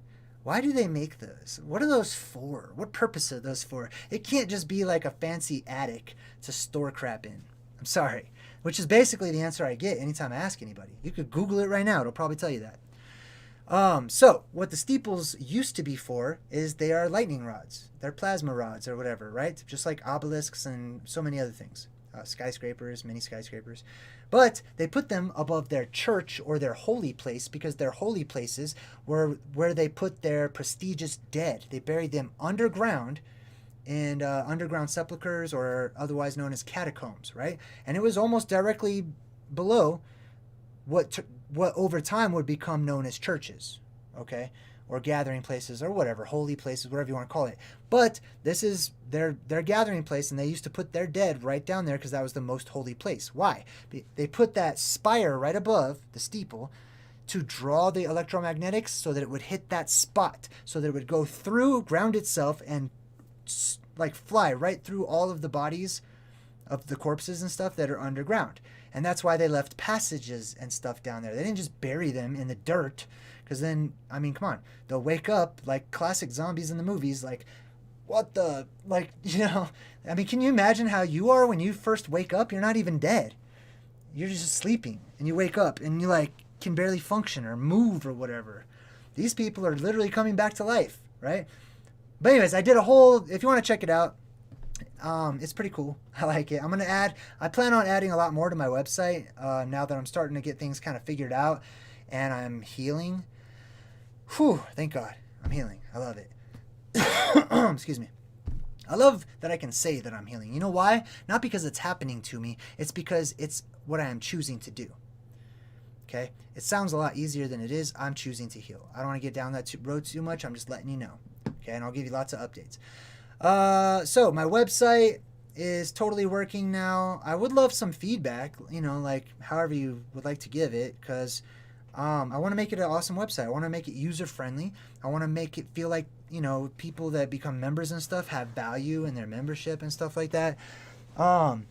Why do they make those? What are those for? What purpose are those for? It can't just be like a fancy attic to store crap in. I'm sorry. Which is basically the answer I get anytime I ask anybody. You could Google it right now. It'll probably tell you that. So what the steeples used to be for is they are lightning rods. They're plasma rods or whatever, right? Just like obelisks and so many other things. Skyscrapers, mini skyscrapers. But they put them above their church or their holy place, because their holy places were where they put their prestigious dead. They buried them underground in underground sepulchers, or otherwise known as catacombs, right? And it was almost directly below what over time would become known as churches, okay? Or gathering places, or whatever, holy places, whatever you want to call it. But this is their gathering place, and they used to put their dead right down there because that was the most holy place. Why? They put that spire right above the steeple to draw the electromagnetics so that it would hit that spot, so that it would go through, ground itself, and like fly right through all of the bodies of the corpses and stuff that are underground. And that's why they left passages and stuff down there. They didn't just bury them in the dirt, because then, I mean, come on, they'll wake up like classic zombies in the movies, like, what the, like, I mean, can you imagine how you are when you first wake up? You're not even dead. You're just sleeping, and you wake up, and you, like, can barely function or move or whatever. These people are literally coming back to life, right? But anyways, I did a whole, if you want to check it out, it's pretty cool. I like it. I plan on adding a lot more to my website now that I'm starting to get things kind of figured out, and I'm healing. Whew, thank God. I'm healing. I love it. Excuse me. I love that I can say that I'm healing. You know why? Not because it's happening to me. It's because it's what I am choosing to do. Okay? It sounds a lot easier than it is. I'm choosing to heal. I don't want to get down that road too much. I'm just letting you know. Okay? And I'll give you lots of updates. So my website is totally working now. I would love some feedback, like however you would like to give it, because I want to make it an awesome website. I want to make it user-friendly. I want to make it feel like, people that become members and stuff have value in their membership and stuff like that. And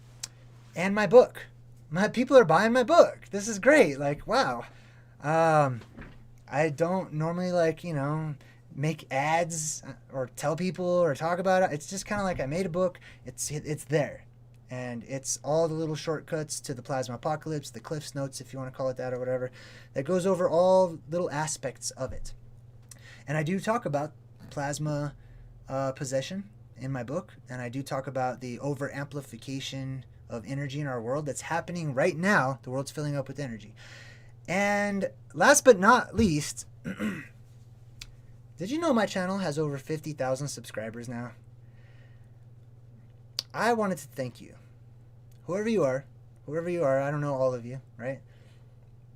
my book. My people are buying my book. This is great. Like, wow. I don't normally, like, make ads or tell people or talk about it. It's just kind of like I made a book. It's there. And it's all the little shortcuts to the plasma apocalypse, the Cliff's Notes, if you want to call it that or whatever, that goes over all little aspects of it. And I do talk about plasma possession in my book, and I do talk about the over amplification of energy in our world that's happening right now. The world's filling up with energy. And last but not least, did you know my channel has over 50,000 subscribers now? I wanted to thank you. Whoever you are, I don't know all of you, right?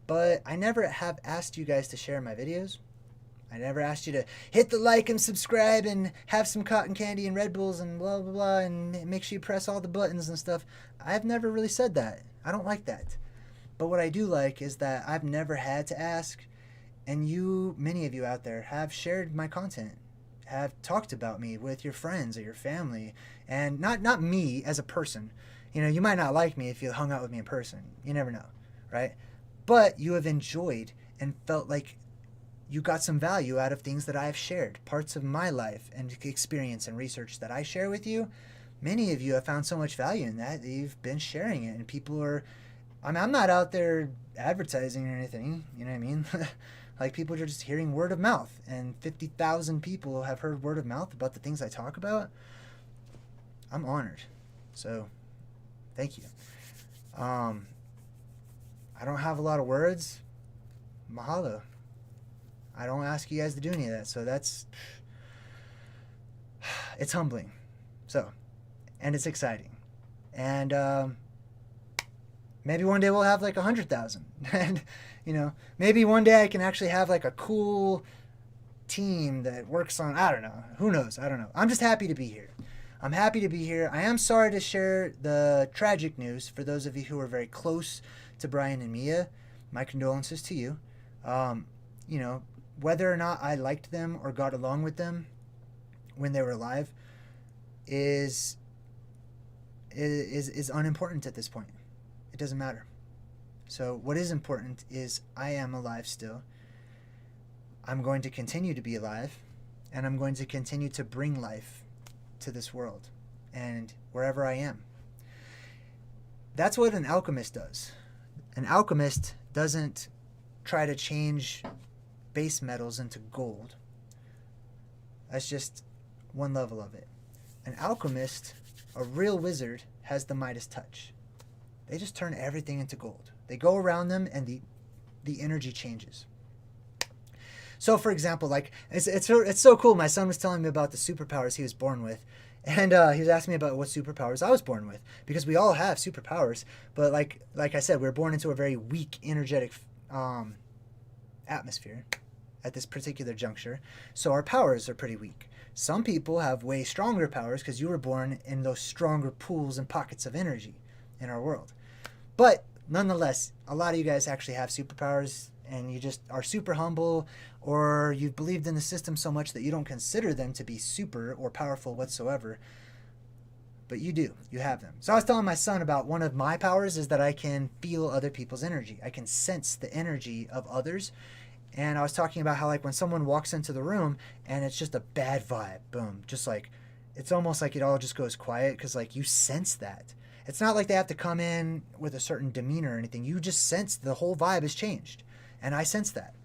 But I never have asked you guys to share my videos. I never asked you to hit the like and subscribe and have some cotton candy and Red Bulls and blah, blah, blah, and make sure you press all the buttons and stuff. I've never really said that. I don't like that. But what I do like is that I've never had to ask, and you, many of you out there, have shared my content, have talked about me with your friends or your family, and not me as a person. You know, you might not like me if you hung out with me in person. You never know, right? But you have enjoyed and felt like you got some value out of things that I have shared, parts of my life and experience and research that I share with you. Many of you have found so much value in that you've been sharing it, and people are, I mean, I'm not out there advertising or anything, you know what I mean? Like, people are just hearing word of mouth, and 50,000 people have heard word of mouth about the things I talk about. I'm honored. So, thank you. I don't have a lot of words. Mahalo. I don't ask you guys to do any of that, so it's humbling. So, and it's exciting. And maybe one day we'll have like 100,000. And, you know, maybe one day I can actually have like a cool team that works on, I don't know. Who knows? I don't know. I'm just happy to be here. I'm happy to be here. I am sorry to share the tragic news for those of you who are very close to Brian and Mia. My condolences to you. You know, whether or not I liked them or got along with them when they were alive is unimportant at this point. It doesn't matter. So what is important is I am alive still. I'm going to continue to be alive, and I'm going to continue to bring life to this world and wherever I am. That's what an alchemist does. An alchemist doesn't try to change base metals into gold. That's just one level of it. An alchemist, a real wizard, has the Midas touch. They just turn everything into gold. They go around them and the energy changes. So for example, like it's so cool. My son was telling me about the superpowers he was born with. And he was asking me about what superpowers I was born with, because we all have superpowers. But like I said, we were born into a very weak energetic atmosphere at this particular juncture. So our powers are pretty weak. Some people have way stronger powers because you were born in those stronger pools and pockets of energy in our world. But nonetheless, a lot of you guys actually have superpowers, and you just are super humble, or you've believed in the system so much that you don't consider them to be super or powerful whatsoever. But you do. You have them. So I was telling my son about one of my powers is that I can feel other people's energy. I can sense the energy of others. And I was talking about how, like, when someone walks into the room and it's just a bad vibe, boom, just like, it's almost like it all just goes quiet because, like, you sense that. It's not like they have to come in with a certain demeanor or anything. You just sense the whole vibe has changed. And I sense that.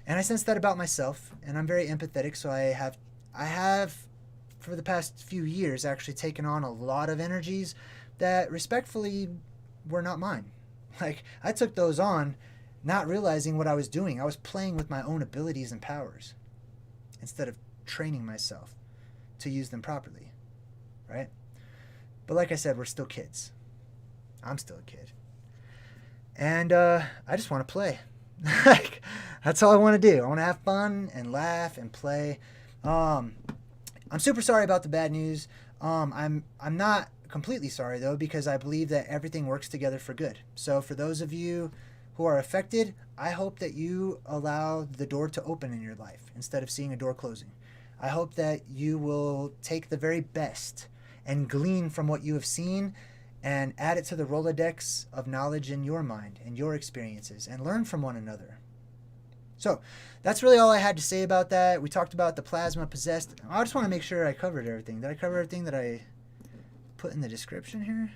And I sense that about myself. And I'm very empathetic, so I have for the past few years actually taken on a lot of energies that respectfully were not mine. Like, I took those on not realizing what I was doing. I was playing with my own abilities and powers instead of training myself to use them properly, right? But like I said, we're still kids. I'm still a kid. And I just want to play. Like, that's all I want to do. I want to have fun and laugh and play. I'm super sorry about the bad news. I'm not completely sorry, though, because I believe that everything works together for good. So for those of you who are affected, I hope that you allow the door to open in your life instead of seeing a door closing. I hope that you will take the very best and glean from what you have seen and add it to the Rolodex of knowledge in your mind and your experiences, and learn from one another. So that's really all I had to say about that. We talked about the plasma possessed. I just want to make sure I covered everything. Did I cover everything that I put in the description here?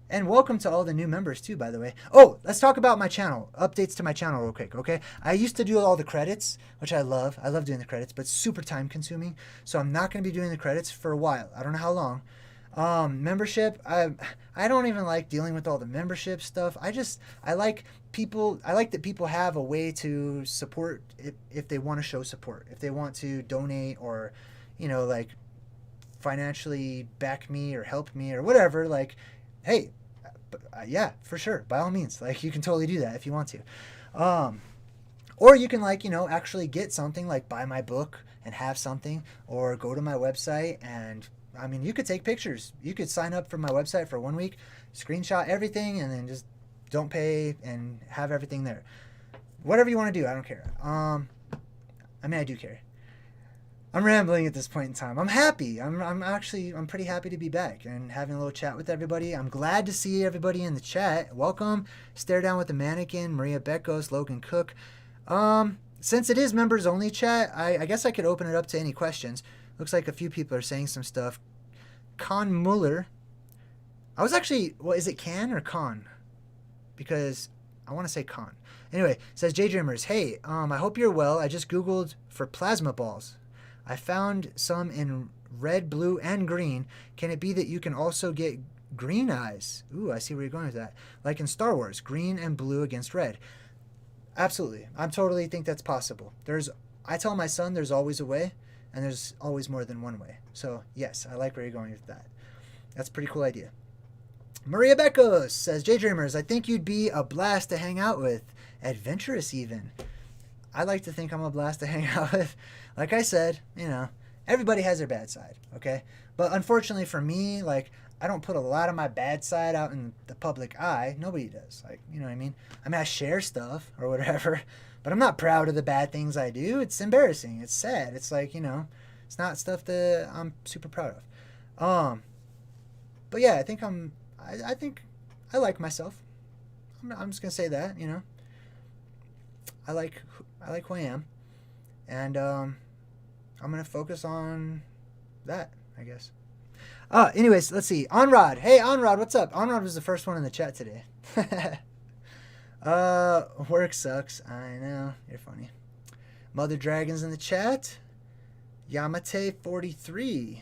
And welcome to all the new members too, by the way. Oh, let's talk about my channel. Updates to my channel real quick, okay? I used to do all the credits, which I love. I love doing the credits, but super time consuming. So I'm not going to be doing the credits for a while. I don't know how long. Membership, I don't even like dealing with all the membership stuff. I like that people have a way to support if they want to show support, if they want to donate or, like financially back me or help me or whatever. Like, hey, yeah, for sure, by all means, like you can totally do that if you want to. Or you can actually get something, like buy my book and have something, or go to my website and, I mean, you could take pictures. You could sign up for my website for 1 week, screenshot everything, and then just don't pay and have everything there. Whatever you want to do, I don't care. I mean, I do care. I'm rambling at this point in time. I'm happy. I'm pretty happy to be back and having a little chat with everybody. I'm glad to see everybody in the chat. Welcome. Stare Down with the Mannequin, Maria Beckos, Logan Cook. Since it is members only chat, I guess I could open it up to any questions. Looks like a few people are saying some stuff. Con Muller. I was actually, is it Can or Con? Because I want to say Con. Anyway, says JayDreamerZ, hey, I hope you're well. I just Googled for plasma balls. I found some in red, blue, and green. Can it be that you can also get green eyes? Ooh, I see where you're going with that. Like in Star Wars, green and blue against red. Absolutely. I totally think that's possible. I tell my son there's always a way, and there's always more than one way. So, yes, I like where you're going with that. That's a pretty cool idea. Maria Beckos says, JayDreamerZ, I think you'd be a blast to hang out with. Adventurous, even. I like to think I'm a blast to hang out with. Like I said, everybody has their bad side, okay? But unfortunately for me, like, I don't put a lot of my bad side out in the public eye. Nobody does. Like, you know what I mean? I mean, I share stuff or whatever, but I'm not proud of the bad things I do. It's embarrassing. It's sad. It's like, it's not stuff that I'm super proud of. But yeah, I think I like myself. I'm just gonna say that, I like who I am, and I'm gonna focus on that, I guess. Anyways, let's see. Onrod. Hey, Onrod, what's up? Onrod was the first one in the chat today. Work sucks. I know. You're funny. Mother Dragon's in the chat. Yamate43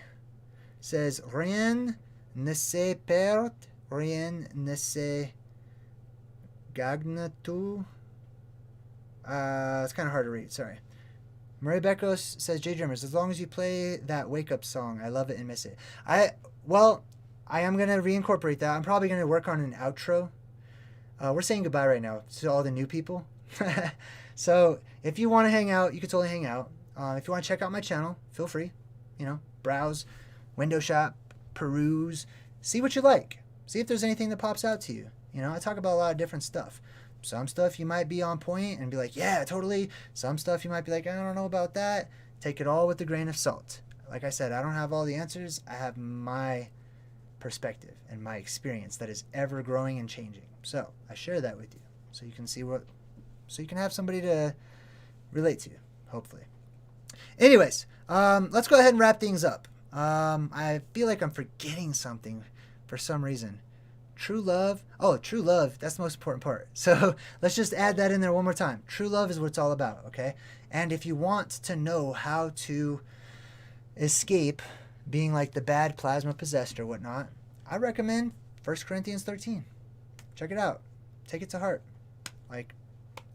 says, rien ne se perd, rien ne se gagne tout. It's kind of hard to read. Sorry. Marie Beckos says, JayDreamerZ, as long as you play that wake up song, I love it and miss it. I am going to reincorporate that. I'm probably going to work on an outro. We're saying goodbye right now to all the new people. So if you want to hang out, you can totally hang out. If you want to check out my channel, feel free. Browse, window shop, peruse, see what you like. See if there's anything that pops out to you. I talk about a lot of different stuff. Some stuff you might be on point and be like, yeah, totally. Some stuff you might be like, I don't know about that. Take it all with a grain of salt. Like I said, I don't have all the answers. I have my perspective and my experience that is ever growing and changing. So I share that with you so you can see so you can have somebody to relate to, hopefully. Anyways, let's go ahead and wrap things up. I feel like I'm forgetting something for some reason. True love. Oh, true love. That's the most important part. So let's just add that in there one more time. True love is what it's all about, okay? And if you want to know how to escape being like the bad plasma possessed or whatnot, I recommend 1 Corinthians 13. Check it out. Take it to heart. Like,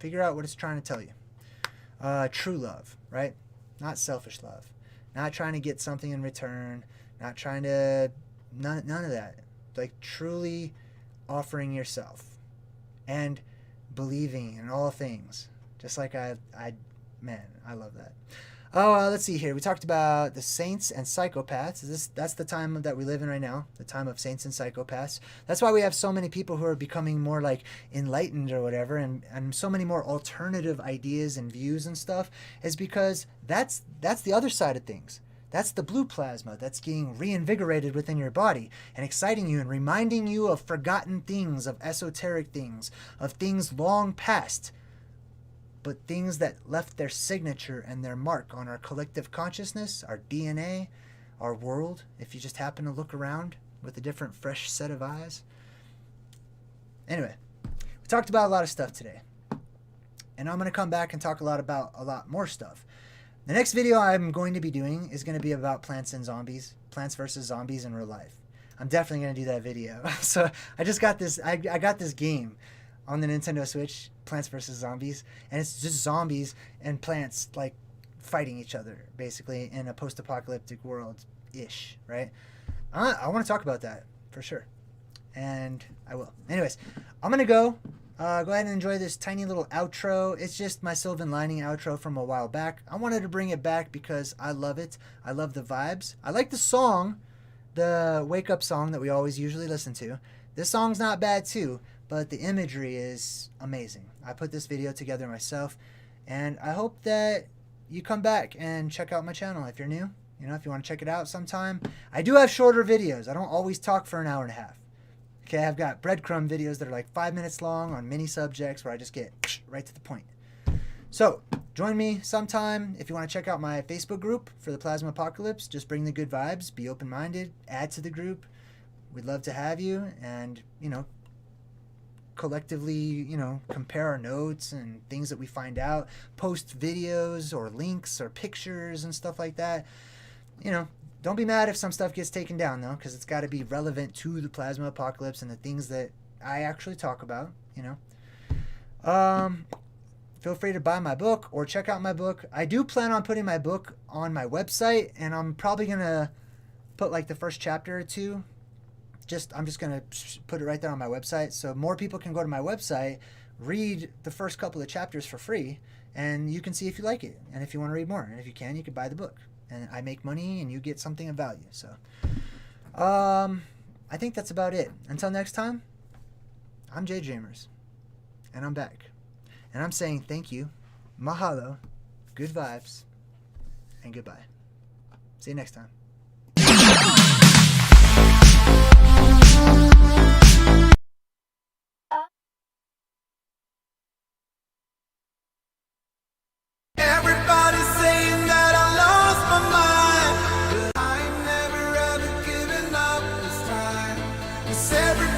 figure out what it's trying to tell you. True love, right? Not selfish love. Not trying to get something in return. Not trying to... None of that. Like, truly offering yourself and believing in all things. Just like I love that. Let's see here. We talked about the saints and psychopaths. That's the time that we live in right now, the time of saints and psychopaths. That's why we have so many people who are becoming more like enlightened or whatever, and so many more alternative ideas and views and stuff, is because that's the other side of things. That's the blue plasma that's getting reinvigorated within your body and exciting you and reminding you of forgotten things, of esoteric things, of things long past, but things that left their signature and their mark on our collective consciousness, our DNA, our world, if you just happen to look around with a different, fresh set of eyes. Anyway, we talked about a lot of stuff today, and I'm going to come back and talk about a lot more stuff. The next video I'm going to be doing is going to be about plants and zombies, plants versus zombies in real life. I'm definitely gonna do that video. So I just got this. I got this game on the Nintendo Switch, Plants vs Zombies, and it's just zombies and plants like fighting each other basically in a post-apocalyptic world ish, right? I want to talk about that for sure, and I will. Anyways, I'm gonna go. Go ahead and enjoy this tiny little outro. It's just my Sylvan Lining outro from a while back. I wanted to bring it back because I love it. I love the vibes. I like the song, the wake up song that we always usually listen to. This song's not bad too, but the imagery is amazing. I put this video together myself, and I hope that you come back and check out my channel if you're new. You know, if you want to check it out sometime. I do have shorter videos. I don't always talk for an hour and a half. Okay, I've got breadcrumb videos that are like 5 minutes long on mini subjects where I just get right to the point. So, join me sometime if you want to check out my Facebook group for the Plasma Apocalypse. Just bring the good vibes, be open-minded, add to the group. We'd love to have you and, you know, collectively, you know, compare our notes and things that we find out, post videos or links or pictures and stuff like that. You know, don't be mad if some stuff gets taken down, though, because it's got to be relevant to the Plasma Apocalypse and the things that I actually talk about, you know. Feel free to buy my book or check out my book. I do plan on putting my book on my website, and I'm probably going to put, like, the first chapter or two. I'm just going to put it right there on my website so more people can go to my website, read the first couple of chapters for free, and you can see if you like it and if you want to read more. And if you can buy the book. And I make money and you get something of value. So I think that's about it. Until next time, I'm JayDreamerZ, and I'm back. And I'm saying thank you, mahalo, good vibes, and goodbye. See you next time. Everybody's saying that I lost my mind, but I ain't never ever giving up this time. 'Cause everybody